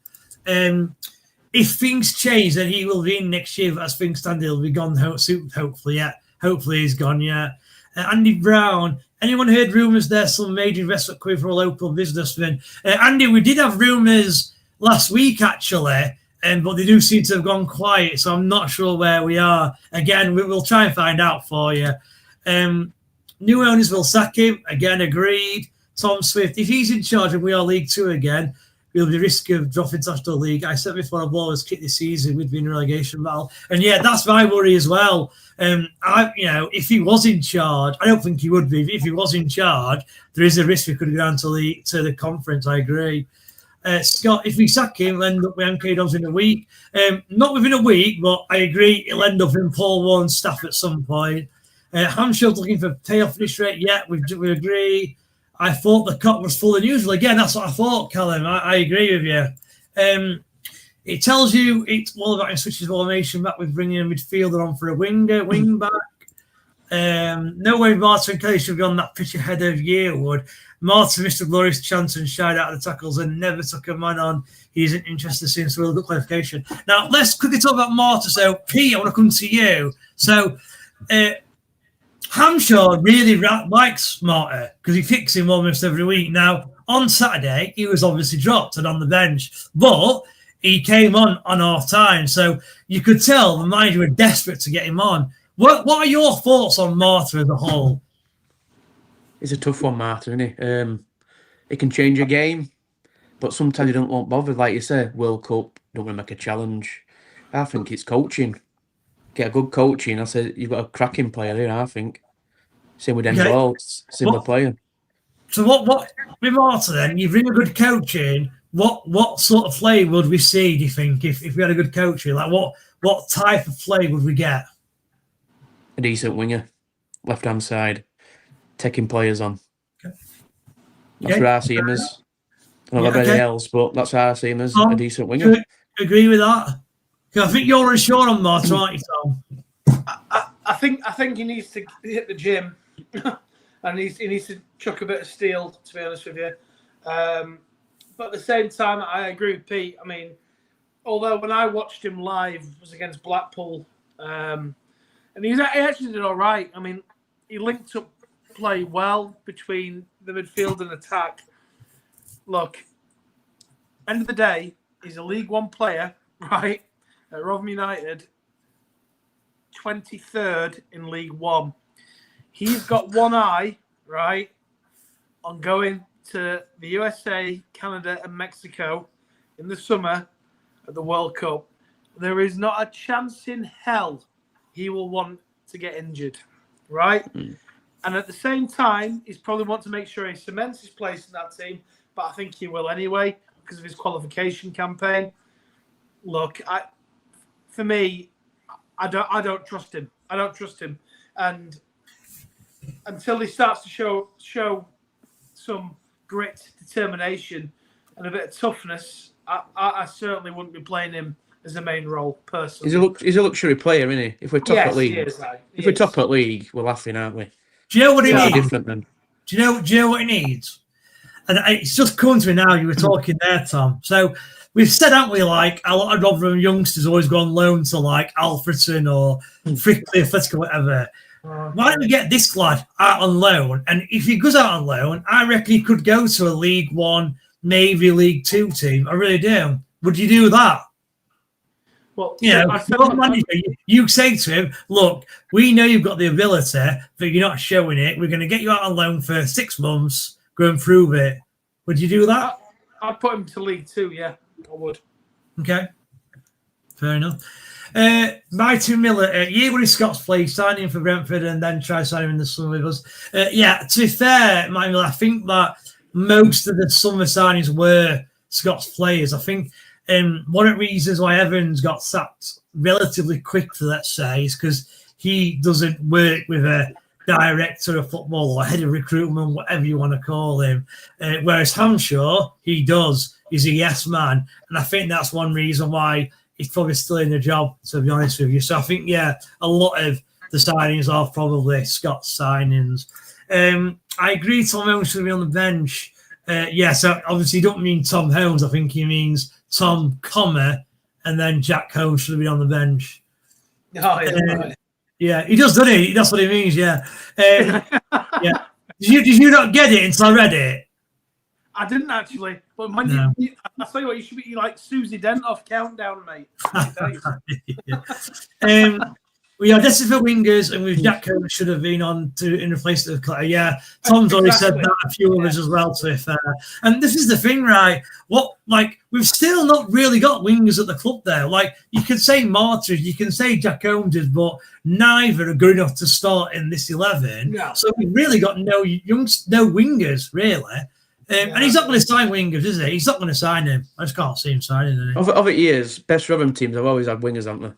If things change, then he will be in next year. But as things stand, he'll be gone soon, hopefully. Yeah, hopefully he's gone. Yeah. Andy Brown. Anyone heard rumours there's some major investment coming from a local businessman? Andy, we did have rumours last week actually, but they do seem to have gone quiet. So I'm not sure where we are. Again, we'll try and find out for you. New owners will sack him. Again, agreed. Tom Swift, if he's in charge and we are League Two again, we'll be risk of dropping National League. I said before a ball was kicked this season, we'd be in a relegation battle. And yeah, that's my worry as well. If he was in charge, I don't think he would be. If he was in charge, there is a risk we could go down to the conference. I agree. Scott, if we sack him, we'll end up with MK Dons in a week. Not within a week, but I agree it'll end up in Paul Warren's staff at some point. Hamshield's looking for payoff this rate. Yeah, we agree. I thought the cut was full and usual. Again, that's what I thought, Callum. I agree with you. It tells you it's all about switches formation back with bringing a midfielder on for a wing back. No way Martin and Kelly should have gone that pitch ahead of Yearwood. Martin missed a glorious chance and shied out of the tackles and never took a man on. He isn't interested in, so we'll get clarification. Now, let's quickly talk about Martin. So, Pete, I want to come to you. So, Hamshaw really likes Marta because he kicks him almost every week. Now, on Saturday, he was obviously dropped and on the bench, but he came on half time. So you could tell the manager were desperate to get him on. What are your thoughts on Marta as a whole? He's a tough one, Marta, isn't he? It can change a game, but sometimes you won't bother. Like you say, World Cup, don't want to make a challenge. I think it's coaching. Get a good coaching. I said you've got a cracking player here. I think same with Denzel, similar player. So what with Marta then? You bring a good coach in. What sort of play would we see? Do you think if we had a good coach in? Like what type of play would we get? A decent winger, left hand side, taking players on. Okay. That's where I see him as. I don't know about anything else, but that's how I see him as a decent winger. Agree with that? I think you're unsure on Marta, aren't you, Tom? I think he needs to hit the gym, and he needs to chuck a bit of steel. To be honest with you, but at the same time, I agree with Pete. I mean, although when I watched him live, it was against Blackpool, and he actually did all right. I mean, he linked up play well between the midfield and attack. Look, end of the day, he's a League One player, right? At Rotherham United, 23rd in League One. He's got one eye, right, on going to the USA, Canada, and Mexico in the summer at the World Cup. There is not a chance in hell he will want to get injured, right? And at the same time, he's probably want to make sure he cements his place in that team, but I think he will anyway because of his qualification campaign. Look, for me, I don't trust him. I don't trust him, and until he starts to show some grit, determination, and a bit of toughness, I certainly wouldn't be playing him as a main role personally. He's a luxury player, isn't he? If we're top at league, top at league, we're laughing, aren't we? Do you know what he needs? Different then. Do you know what he needs? And it's just come to me now. You were talking there, Tom. So we've said, haven't we, like a lot of Rotherham youngsters always go on loan to like Alfreton or Frickley Athletic or whatever. Why don't we get this lad out on loan? And if he goes out on loan, I reckon he could go to a League One, maybe League Two team. I really do. Would you do that? Well, you say to him, look, we know you've got the ability, but you're not showing it. We're going to get you out on loan for 6 months, go and prove it. Would you do that? I'd put him to League Two, yeah, I would. Okay, fair enough. Martin Miller, year when Scott's played, sign him for Brentford and then try sign him in the summer with us. Yeah, to be fair, Martin Miller, I think that most of the summer signings were Scott's players. I think one of the reasons why Evans got sacked relatively quickly, let's say, is because he doesn't work with a director of football or head of recruitment, whatever you want to call him. Whereas Hampshire, he does. He's a yes man. And I think that's one reason why he's probably still in the job, to be honest with you. So I think, yeah, a lot of the signings are probably Scott's signings. I agree Tom Holmes should be on the bench. So obviously he don't mean Tom Holmes. I think he means Tom, and then Jack Holmes should be on the bench. Oh, yeah, right. Yeah, he does, doesn't he? That's what he means, yeah. Yeah. Did you not get it until I read it? I didn't actually. But I tell you what, you should be like Susie Dent off Countdown, mate. We are desperate for wingers, and with Jack Holmes should have been on in replace of Claire. Yeah, Tom's already said that, a few others as well, to be fair. And this is the thing, right? We've still not really got wingers at the club there. Like, you can say Martyrs, you can say Jack Holmes, but neither are good enough to start in this 11. No. So we've really got no wingers, really. And he's not going to sign wingers, is he? He's not going to sign him. I just can't see him signing him. Over years, best Rotherham teams have always had wingers, haven't they?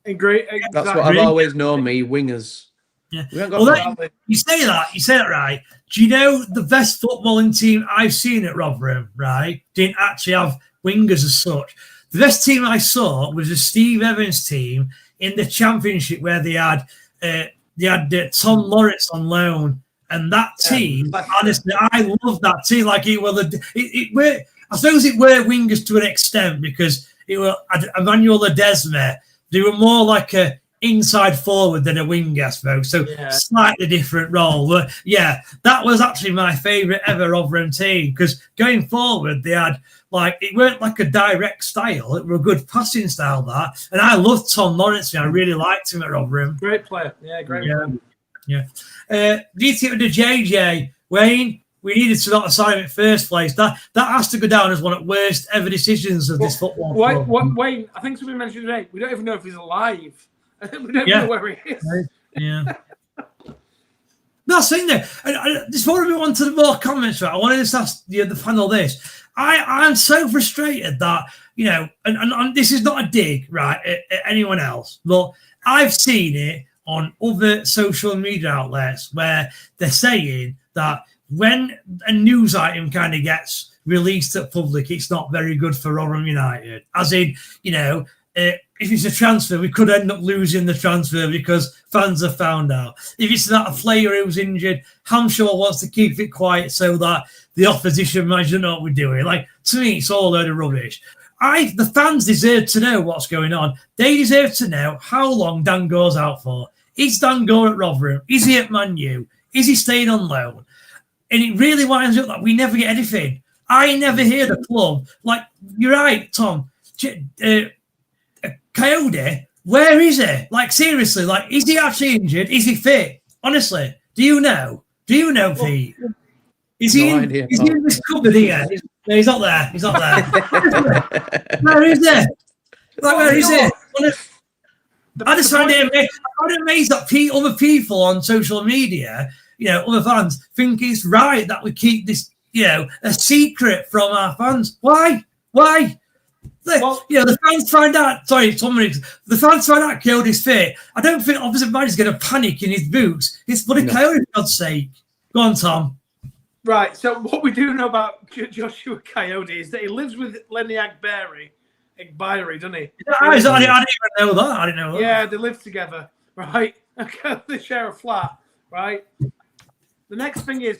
Exactly. That's what I've always known, me, wingers. Yeah. You say that right. Do you know the best footballing team I've seen at Rotherham, right, didn't actually have wingers as such? The best team I saw was the Steve Evans team in the Championship, where they had Tom Lawrence on loan. And that team, honestly, I love that team. Like, I suppose it were wingers to an extent, because it were Emmanuel Ledesma. They were more like a inside forward than a winger, I suppose. So slightly different role. But yeah, that was actually my favourite ever Rotherham team, because going forward, they had it weren't like a direct style. It were a good passing style, that. And I loved Tom Lawrence. I really liked him at Rotherham. Great player. Yeah, great player. Yeah. Do you think with the JJ, Wayne, we needed to not assign him in first place? That has to go down as one of the worst ever decisions of this football club. Wayne, I think somebody mentioned today, we don't even know if he's alive. We don't know where he is. Yeah. That's the thing there. And this before we move on to the more comments, right, I want to just ask the panel this. I'm so frustrated that, and this is not a dig, right, at anyone else, but I've seen it on other social media outlets where they're saying that when a news item kind of gets released at public, it's not very good for Rotherham United. As in, if it's a transfer, we could end up losing the transfer because fans have found out. If it's that a player who's injured, Hampshire wants to keep it quiet so that the opposition manager know what we're doing. Like, to me, it's all a load of rubbish. The fans deserve to know what's going on. They deserve to know how long Dan Gore's out for. Is Dan Gore at Rotherham? Is he at Man U? Is he staying on loan? And it really winds up that we never get anything. I never hear the club. Like, you're right, Tom. Coyote, where is he? Like, seriously, like, is he actually injured? Is he fit? Honestly, do you know? Do you know, Pete? Is he in this cupboard here? No, he's not there. He's not there. Where is he? Like, where is he? I just find it amazed that other people on social media, other fans, think it's right that we keep this, a secret from our fans. Why? The fans find out. The fans find out Coyote's fit. I don't think opposite manager's going to panic in his boots. It's bloody Coyote, for God's sake. Go on, Tom. Right. So what we do know about Joshua Coyote is that he lives with Lenny Agbayari, doesn't he? I didn't even know that. I didn't know that. Yeah, they live together, right? They share a flat, right? The next thing is,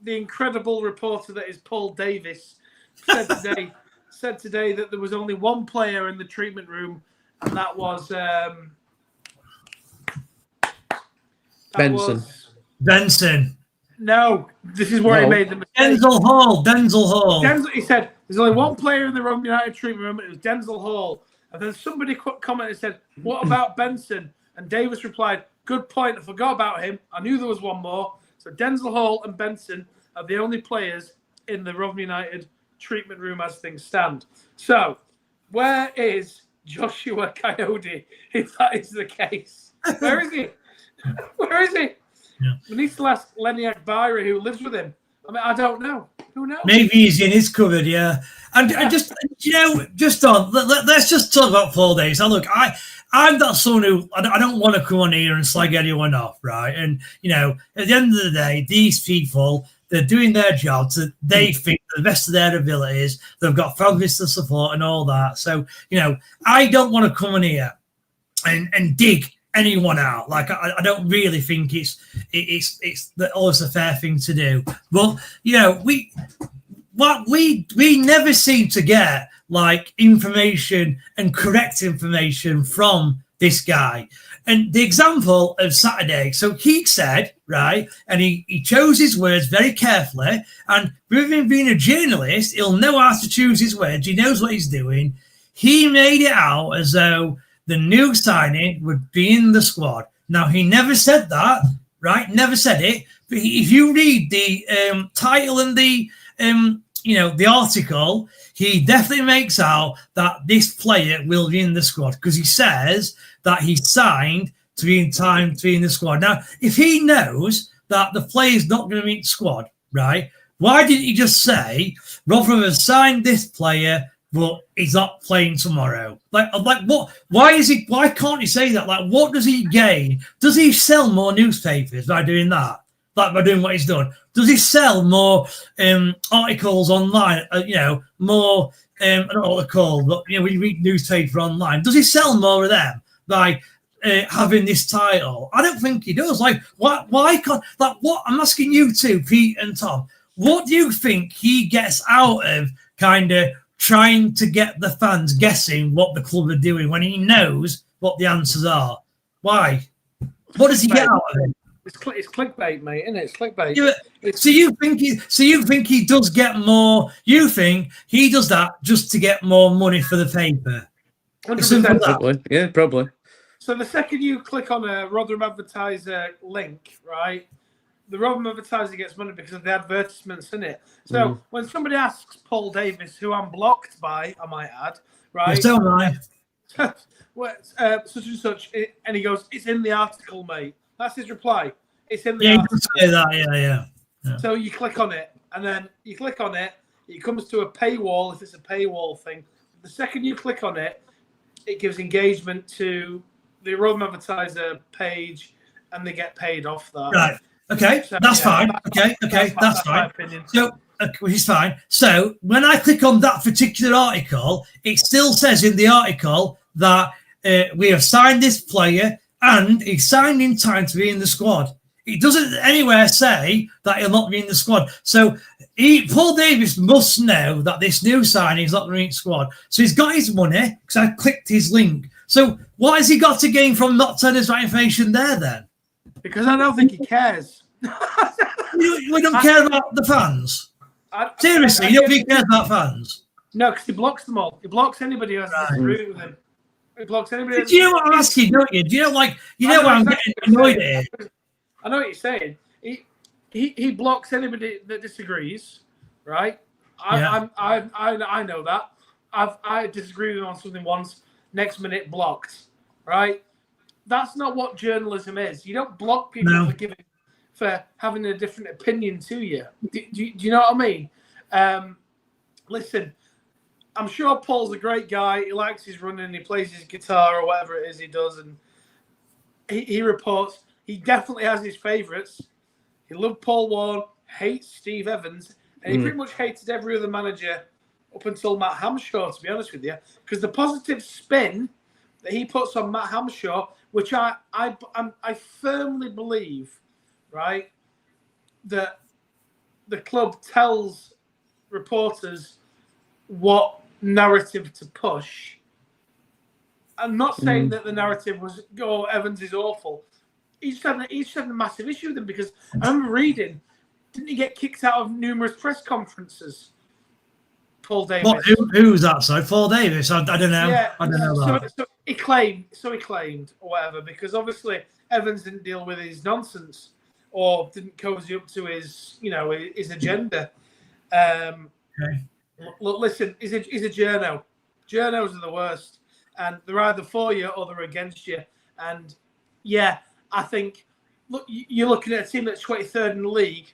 the incredible reporter that is Paul Davis said today that there was only one player in the treatment room, and that was Benson. No, this is where he made the mistake. Denzel Hall. He said there's only one player in the Rotherham United treatment room. It was Denzel Hall. And then somebody commented and said, "What about Benson?" And Davis replied, "Good point. I forgot about him. I knew there was one more." So Denzel Hall and Benson are the only players in the Rotherham United treatment room as things stand. So where is Joshua Coyote if that is the case? Where is he? Where is he? Yeah. We need to ask Lenny Agbayari, who lives with him. I mean, I don't know. Who knows? Maybe he's in his cupboard, yeah. And just, let's just talk about 4 days. Now, look, I'm that someone who, I don't want to come on here and slag anyone off, right? And, at the end of the day, these people, they're doing their jobs. They think the best of their abilities. They've got families to support and all that. So, I don't want to come on here and dig anyone out. Like, I don't really think it's always a fair thing to do. But we never seem to get like information and correct information from this guy. And the example of Saturday, so he said, right, and he chose his words very carefully, and with him being a journalist, he'll know how to choose his words. He knows what he's doing. He made it out as though the new signing would be in the squad. Now, he never said that, right? Never said it. But if you read the title and the article, he definitely makes out that this player will be in the squad because he says that he signed to be in time to be in the squad. Now, if he knows that the player's not going to meet the squad, right, why didn't he just say, Rotherham has signed this player, but he's not playing tomorrow? Like what? Why can't he say that? Like, what does he gain? Does he sell more newspapers by doing that? Like, by doing what he's done? Does he sell more articles online? More, I don't know what they're called, but we read newspaper online. Does he sell more of them by having this title? I don't think he does. Like, why can't, like, what? I'm asking you two, Pete and Tom, what do you think he gets out of kind of trying to get the fans guessing what the club are doing when he knows what the answers are? Why? What does he get out of it? It's clickbait, mate, isn't it? It's clickbait. Yeah, so you think he does get more? You think he does that just to get more money for the paper? 100%. Probably. Yeah, probably. So the second you click on a Rotherham Advertiser link, right, the Rotherham Advertiser gets money because of the advertisements in it. So when somebody asks Paul Davis, who I'm blocked by, I might add, right? Yes, don't I? Such and such, and he goes, "It's in the article, mate." That's his reply. It's in the Yeah, you article. can say that. Yeah. So you click on it, and then you click on it. It comes to a paywall if it's a paywall thing. The second you click on it, it gives engagement to the Rotherham Advertiser page, and they get paid off that. Right. Okay. So, that's yeah, fine. Okay. That's my fine. opinion. So, which is fine. So, when I click on that particular article, it still says in the article that we have signed this player and he's signed in time to be in the squad. It doesn't anywhere say that he'll not be in the squad. So, Paul Davis must know that this new signing is not going to be in the squad. So, he's got his money because I clicked his link. So, what has he got to gain from not telling us that information there then? Because I don't think he cares. We don't care about the fans. Seriously, you don't think he cares about fans? No, because he blocks them all. He blocks anybody who has to disagree with him. He blocks anybody. Do you know what I'm asking, don't you? Do you know, why I'm getting annoyed at it? I know what you're saying. He blocks anybody that disagrees, right? I know that. I disagree with him on something once. Next minute, blocked, right? That's not what journalism is. You don't block people for having a different opinion to you. Do you know what I mean? Listen, I'm sure Paul's a great guy. He likes his running. He plays his guitar or whatever it is he does. And he reports he definitely has his favourites. He loved Paul Warne, hates Steve Evans, and he pretty much hated every other manager up until Matt Hamshaw, to be honest with you. Because the positive spin that he puts on Matt Hamshaw, which I firmly believe, right, that the club tells reporters what narrative to push. I'm not saying that the narrative was, "Oh, Evans is awful." He's having a massive issue with him because I remember reading, didn't he get kicked out of numerous press conferences? Paul Davis. What? Who's that? So Paul Davis? I don't know. Yeah, I don't know that. So he claimed, or whatever, because obviously Evans didn't deal with his nonsense or didn't cozy up to his agenda. Okay. Look, listen, he's a journo. Journos are the worst, and they're either for you or they're against you. And yeah, I think, look, you're looking at a team that's 23rd in the league.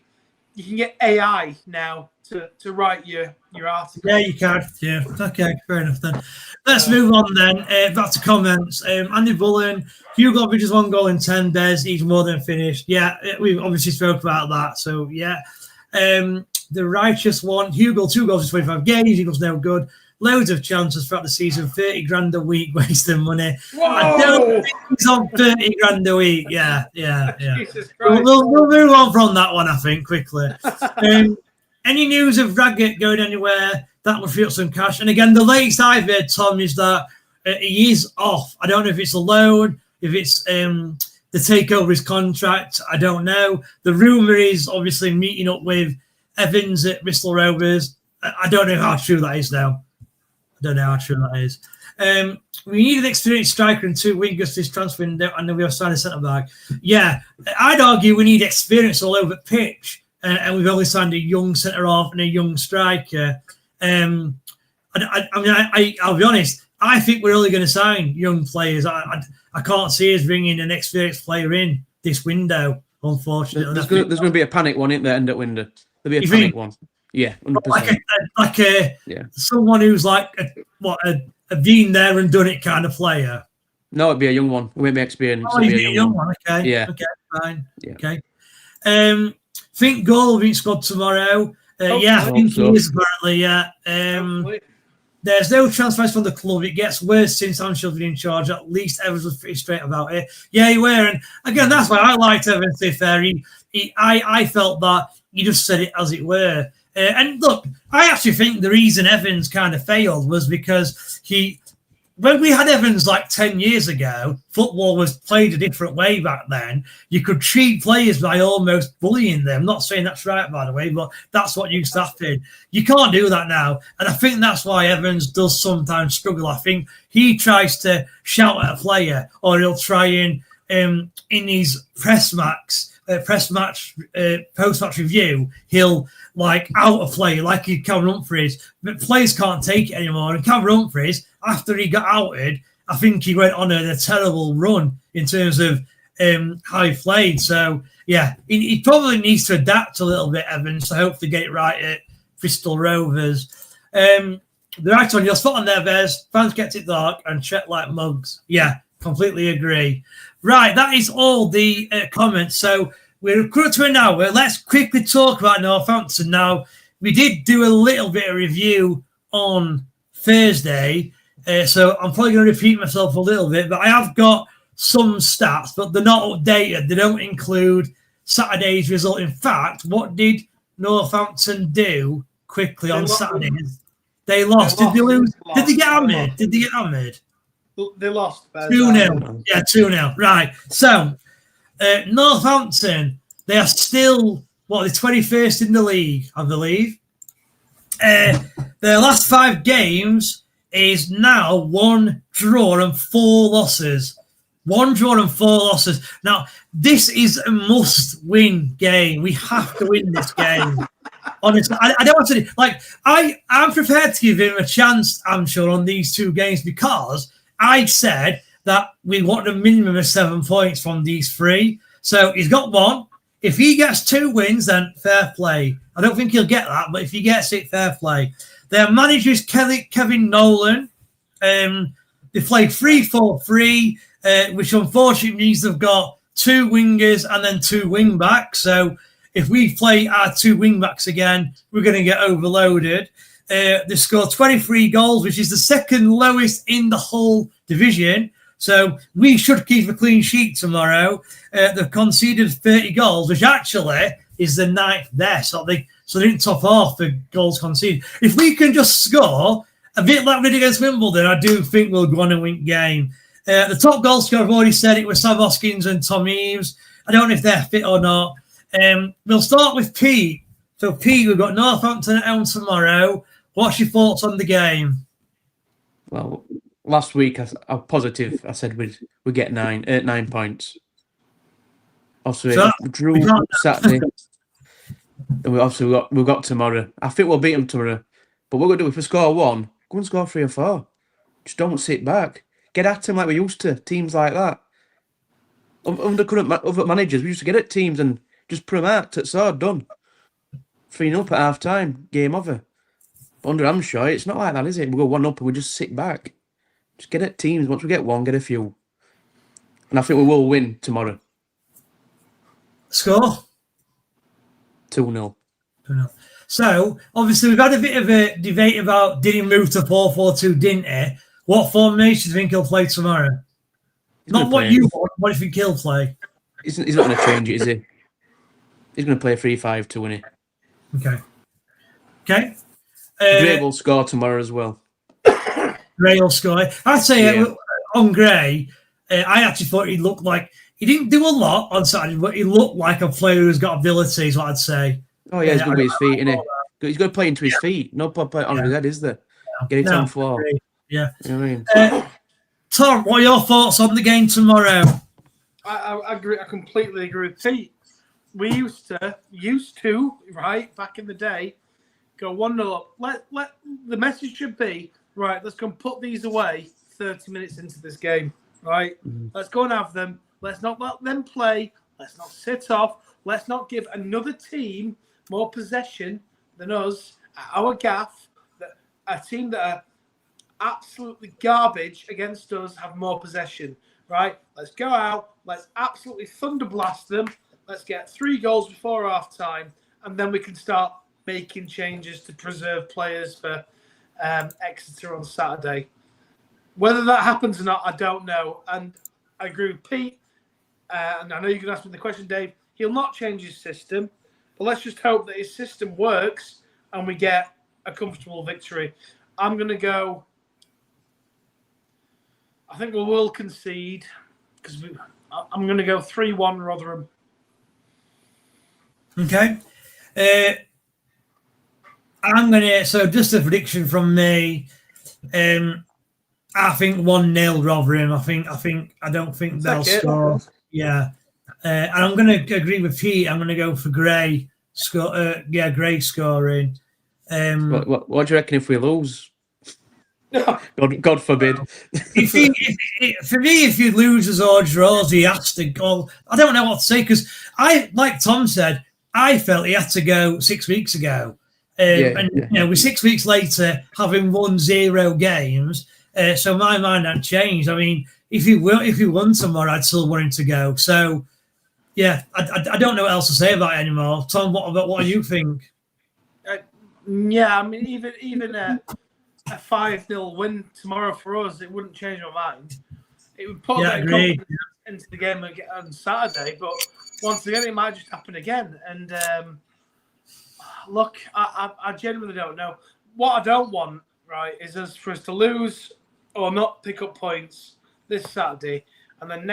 You can get AI now to write your article. Yeah, you can. Yeah. Okay, fair enough then. Let's move on then. Back to comments. Andy Bullen, Hugo Bridges 1 goal in 10 days. He's more than finished. Yeah, we obviously spoke about that. So, yeah. The righteous one, Hugo, 2 goals in 25 games. Hugo's no good. Loads of chances throughout the season. 30 grand a week, wasting money. Whoa! I don't think he's on 30 grand a week. Yeah. Jesus Christ. We'll move on from that one, I think, quickly. Any news of Raggett going anywhere? That would free up some cash. And again, the latest I've heard, Tom, is that he is off. I don't know if it's a loan, if it's the takeover his contract. I don't know. The rumour is obviously meeting up with Evans at Bristol Rovers. I don't know how true that is now. We need an experienced striker and 2 wingers this transfer window, and then we have signed a centre back. Yeah, I'd argue we need experience all over the pitch, and we've only signed a young centre half and a young striker. I'll be honest. I think we're only going to sign young players. I can't see us bringing an experienced player in this window. Unfortunately, there's going to be a panic one in the end of window. There'll be a panic one. Yeah, 100%. Like someone who's like a been there and done it kind of player. No, it'd be a young one. It won't be experienced. Oh, it'd be a young one. Okay. Yeah. Okay. Fine. Yeah. Okay. Think Goal will be in squad tomorrow. I think he is apparently. Yeah. There's no transfers from the club. It gets worse since Anshaw's been in charge. At least Evans was pretty straight about it. Yeah, he were. And again, that's why I liked Evans. To be fair, I felt that he just said it as it were. And look, I actually think the reason Evans kind of failed was because when we had Evans like 10 years ago, football was played a different way back then. You could treat players by almost bullying them. I'm not saying that's right, by the way, but that's what used to happen. You can't do that now. And I think that's why Evans does sometimes struggle. I think he tries to shout at a player, or he'll try in his post-match review, he'll like out a player like Cameron Humphreys, but players can't take it anymore. And Cameron Humphreys, after he got outed, I think he went on a terrible run in terms of how he played. So yeah, he probably needs to adapt a little bit, Evans. So hopefully get it right at Bristol Rovers. The right on your spot on there, Bears. Fans get it dark and check like mugs. Yeah, completely agree. Right, that is all the comments. So we're coming to an hour. Let's quickly talk about Northampton now. We did do a little bit of review on Thursday, so I'm probably going to repeat myself a little bit, but I have got some stats, but they're not updated. They don't include Saturday's result. In fact, what did Northampton do quickly on Saturday? They lost. Did they lose? Did they get hammered? Did they get hammered? They lost. 2-0. Yeah, 2-0. Right. So, Northampton, they are still, the 21st in the league, I believe. Their last 5 games is now 1 draw and 4 losses. 1 draw and 4 losses. Now, this is a must-win game. We have to win this game. Honestly, I don't want to. I'm prepared to give him a chance, I'm sure, on these 2 games because I said that we want a minimum of 7 points from these 3. So he's got 1. If he gets 2 wins, then fair play. I don't think he'll get that, but if he gets it, fair play. Their manager is Kevin Nolan. They play 3-4-3, which unfortunately means they've got 2 wingers and then 2 wing backs. So if we play our 2 wing backs again, we're going to get overloaded. They scored 23 goals, which is the 2nd lowest in the whole division. So we should keep a clean sheet tomorrow. They've conceded 30 goals, which actually is the 9th there. So they didn't top off the goals conceded. If we can just score a bit like we did against Wimbledon, I do think we'll go on and win game. The top goal scorer, I've already said it, was Sam Hoskins and Tom Eaves. I don't know if they're fit or not. We'll start with Pete. So, Pete, we've got Northampton at home tomorrow. What's your thoughts on the game? Well, last week I was positive. I said we'd get 9 points. Also, we drew Saturday. And we've got tomorrow. I think we'll beat them tomorrow. But what we're going to do, if we score 1, go and score 3 or 4. Just don't sit back. Get at them like we used to. Teams like that. Under current other managers, we used to get at teams and just put them out. It's all done. 3-0 at half time. Game over. But under Hampshire, it's not like that, is it? We go 1-up and we just sit back. Just get at teams. Once we get 1, get a few. And I think we will win tomorrow. Score? 2-0. 2-0. So, obviously, we've had a bit of a debate about did he move to 4-4-2, didn't he? What formation do you think he'll play tomorrow? Not what you want, what do you think he'll play? He's not going to change it, is he? He's going to play 3-5-2, isn't he? Okay. Gray will score tomorrow as well. Gray will score. I'd say on Gray, I actually thought he looked like he didn't do a lot on Saturday, but he looked like a player who's got ability, is what I'd say. Oh, yeah, he's good with his feet, isn't he? He's got to play into his feet. No play on his head, is there? Get it on floor. Yeah. You know what I mean? Tom, what are your thoughts on the game tomorrow? I agree. I completely agree with Pete. We used to, right, back in the day, go 1-0 up. Let the message should be, right, let's go and put these away 30 minutes into this game, right? Mm-hmm. Let's go and have them. Let's not let them play. Let's not sit off. Let's not give another team more possession than us at our gaff. A team that are absolutely garbage against us have more possession, right? Let's go out. Let's absolutely thunderblast them. Let's get 3 goals before half time, and then we can start making changes to preserve players for Exeter on Saturday. Whether that happens or not, I don't know. And I agree with Pete. And I know you can ask me the question, Dave. He'll not change his system, but let's just hope that his system works and we get a comfortable victory. I'm going to go. I think we will concede because I'm going to go 3-1 Rotherham. Okay. I'm going to, so just a prediction from me. I think 1-0 Rotherham. I don't think they'll score. Yeah. And I'm going to agree with Pete. I'm going to go for Gray. Gray scoring. What do you reckon if we lose? God forbid. For me, if you lose or draws, he has to go. I don't know what to say because like Tom said, I felt he had to go 6 weeks ago. We're 6 weeks later having won 0 games. So my mind hadn't changed. I mean, if he won tomorrow, I'd still want him to go. So, yeah, I don't know what else to say about it anymore. Tom, what do you think? Yeah, I mean, even a 5-0 win tomorrow for us, it wouldn't change my mind. It would put a bit of confidence into the game on Saturday, but once again, it might just happen again. And look, I genuinely don't know. What I don't want, right, is for us to lose or not pick up points this Saturday, and then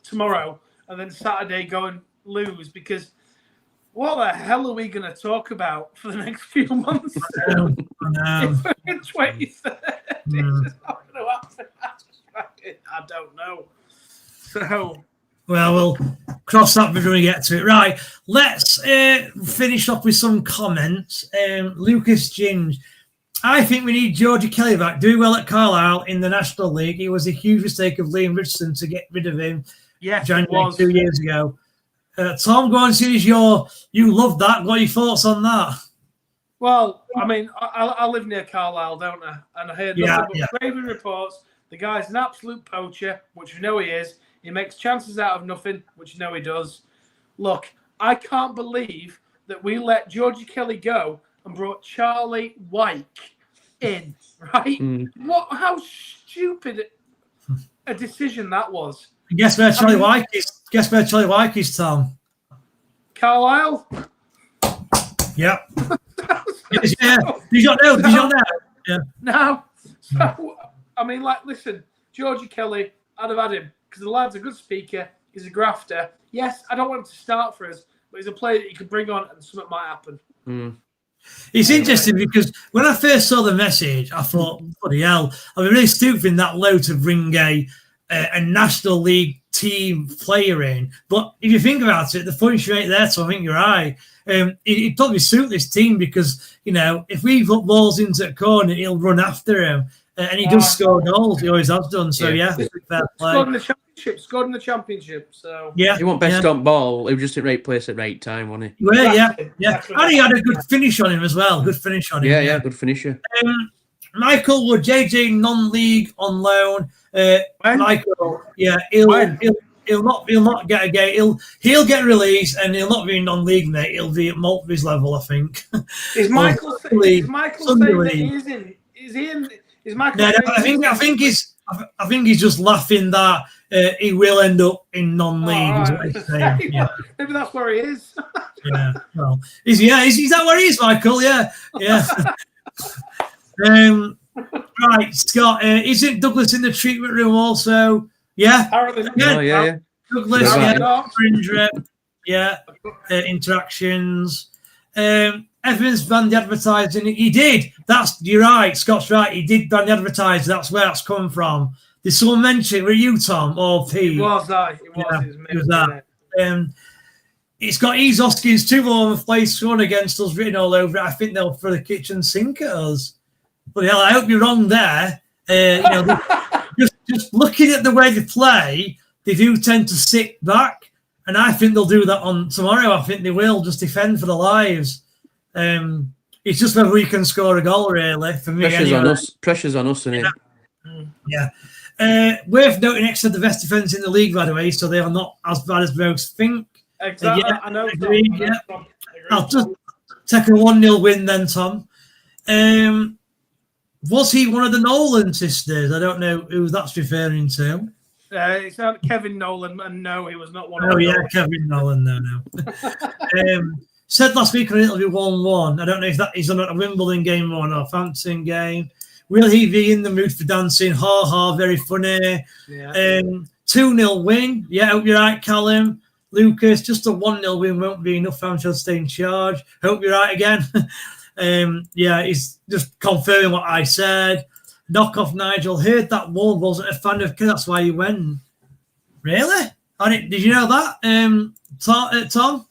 tomorrow, and then Saturday go and lose, because what the hell are we going to talk about for the next few months? I know. If we're in 2030, it's not going to happen. I don't know. So, well, we'll cross that bridge when we get to it. Right, let's finish up with some comments. Lucas Ginge, I think we need Georgie Kelly back. Doing well at Carlisle in the National League. It was a huge mistake of Liam Richardson to get rid of him. Yes, January 2 years ago. Tom, go on, see as you love that. What are your thoughts on that? Well, I mean, I live near Carlisle, don't I? And I heard nothing but raving reports. The guy's an absolute poacher, which we know he is. He makes chances out of nothing, which we know he does. Look, I can't believe that we let Georgie Kelly go and brought Charlie Wyke in, right? How stupid a decision that was. Guess where Charlie Wyke is? Guess where Charlie Wyke is, Tom? Carlisle? Yep. Yeah. Did you not know? Yeah. No. So, I mean, listen, Georgie Kelly, I'd have had him because the lad's a good speaker. He's a grafter. Yes, I don't want him to start for us, but he's a player that you could bring on and something might happen. It's interesting because when I first saw the message, I thought, bloody hell, I'd be really stupid that low to bring a National League team player in. But if you think about it, the points rate there, so I think you're right. It'd probably suit this team because, if we put balls into a corner, he'll run after him. And he does score goals. He always has done. So, fair play. Scored in the championship. So he wasn't best on ball. He was just at right place at right time, wasn't he? Well, yeah. And he had a good finish on him as well. Good finish on him. Yeah, good finisher. Michael Wood, JJ non-league on loan. Michael, he'll not get a game. He'll get released and he'll not be in non-league, mate. He'll be at Maltby's level, I think. Is Michael saying that he is in? Is he in? Is Michael? No, I think he's just laughing that he will end up in non-league. Right. Maybe that's where he is. Yeah. Well, is that where he is, Michael? Yeah. Right, Scott. Isn't Douglas in the treatment room also? Yeah. Yeah. Douglas, fringe rep. Yeah. Interactions. Evans banned the advertising. He did. You're right. Scott's right. He did ban the advertising. That's where that's come from. Did someone mention? Were you, Tom, or Pete? It was that. It was that. It's got Ease Hoskins 2 over place run against us written all over it. I think they'll throw the kitchen sink at us. But hell, I hope you're wrong there. Just looking at the way they play, they do tend to sit back, and I think they'll do that on tomorrow. I think they will just defend for their lives. It's just whether we can score a goal, really. For me, Pressure's on us, isn't it? Yeah. Worth noting, next to the best defence in the league, by the way, so they are not as bad as most think. Exactly. I know. I'll just take a 1-0 win then, Tom. Was he one of the Nolan sisters? I don't know who that's referring to. It's not Kevin Nolan, and no, he was not one of them. Oh, yeah, Kevin Nolan, no. Said last week it'll be 1-1. I don't know if that is on a Wimbledon game or a Northampton game. Will he be in the mood for dancing? Ha ha, very funny. Yeah. 2-0 win. Yeah, hope you're right, Callum. Lucas, just a 1-0 win won't be enough. I'm sure to stay in charge. Hope you're right again. He's just confirming what I said. Knock off Nigel. Heard that Wall wasn't a fan of. That's why he went. Really? Did you know that, Tom?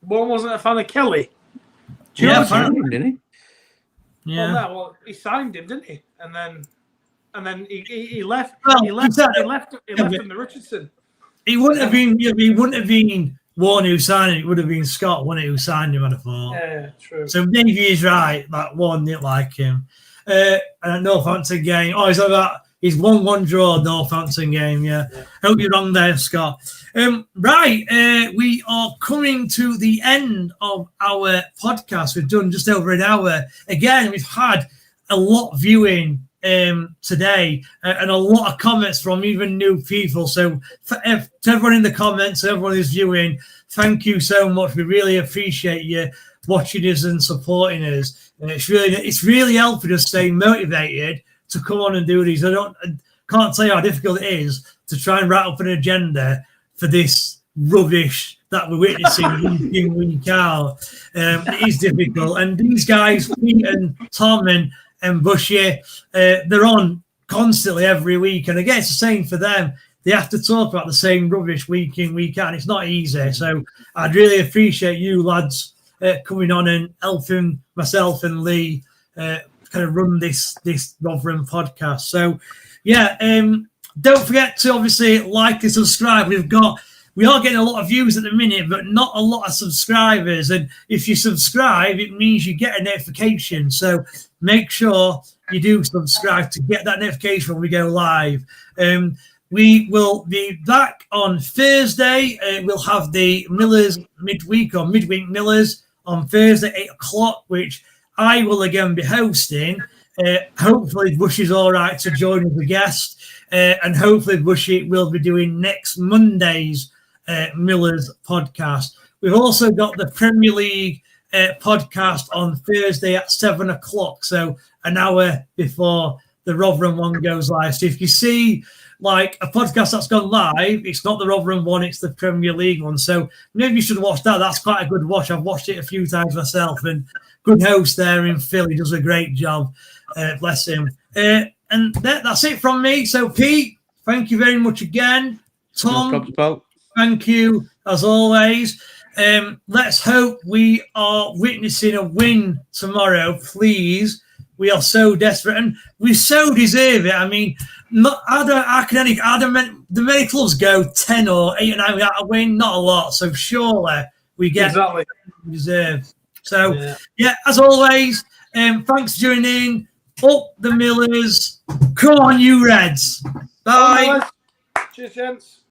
Wall wasn't a fan of Kelly. Yeah, apparently. Didn't he? Yeah. Well, he signed him, didn't he? And then he left. Well, he left him to Richardson. He wouldn't have been. He wouldn't have been one who signed it. It would have been Scott, one who signed him. I'd have thought. Yeah, true. So maybe he's right. That one didn't like him. And a Northampton game. Oh, he's about. He's 1-1 draw Northampton game. Yeah. Hope you're wrong there, Scott. Right. We are coming to the end of our podcast. We've done just over an hour. Again, we've had a lot of viewing today and a lot of comments from even new people. So to everyone in the comments, everyone who's viewing, thank you so much. We really appreciate you watching us and supporting us. And it's really helping us stay motivated to come on and do these. I can't tell you how difficult it is to try and write up an agenda for this rubbish that we're witnessing week in, week out. It is difficult. And these guys, Pete and Tom and Bushy, they're on constantly every week. And again, it's the same for them. They have to talk about the same rubbish week in, week out. And it's not easy. So I'd really appreciate you lads coming on and helping myself and Lee kind of run this Rotherham podcast. So yeah, don't forget to obviously like and subscribe. We are getting a lot of views at the minute, but not a lot of subscribers. And if you subscribe, it means you get a notification. So make sure you do subscribe to get that notification when we go live. We will be back on Thursday. We'll have the Millers midweek Millers on Thursday, 8 o'clock, which I will again be hosting. Hopefully Bush is all right to join as a guest. And hopefully Bushy will be doing next Monday's Millers podcast. We've also got the Premier League podcast on Thursday at 7 o'clock. So an hour before the Rotherham one goes live. So if you see like a podcast that's gone live, it's not the Rotherham one, it's the Premier League one. So maybe you should watch that. That's quite a good watch. I've watched it a few times myself, and good host there in Phil. He does a great job. Bless him. And that's it from me. So Pete, thank you very much again. Tom, thank you as always. Let's hope we are witnessing a win tomorrow, please. We are so desperate and we so deserve it. I mean, the many clubs go 10 or 8 or 9 without a win? Not a lot. So surely we get exactly what we deserve. So, yeah, as always, thanks for tuning in. Up the Millers. Come on, you Reds. Bye. Cheers, gents.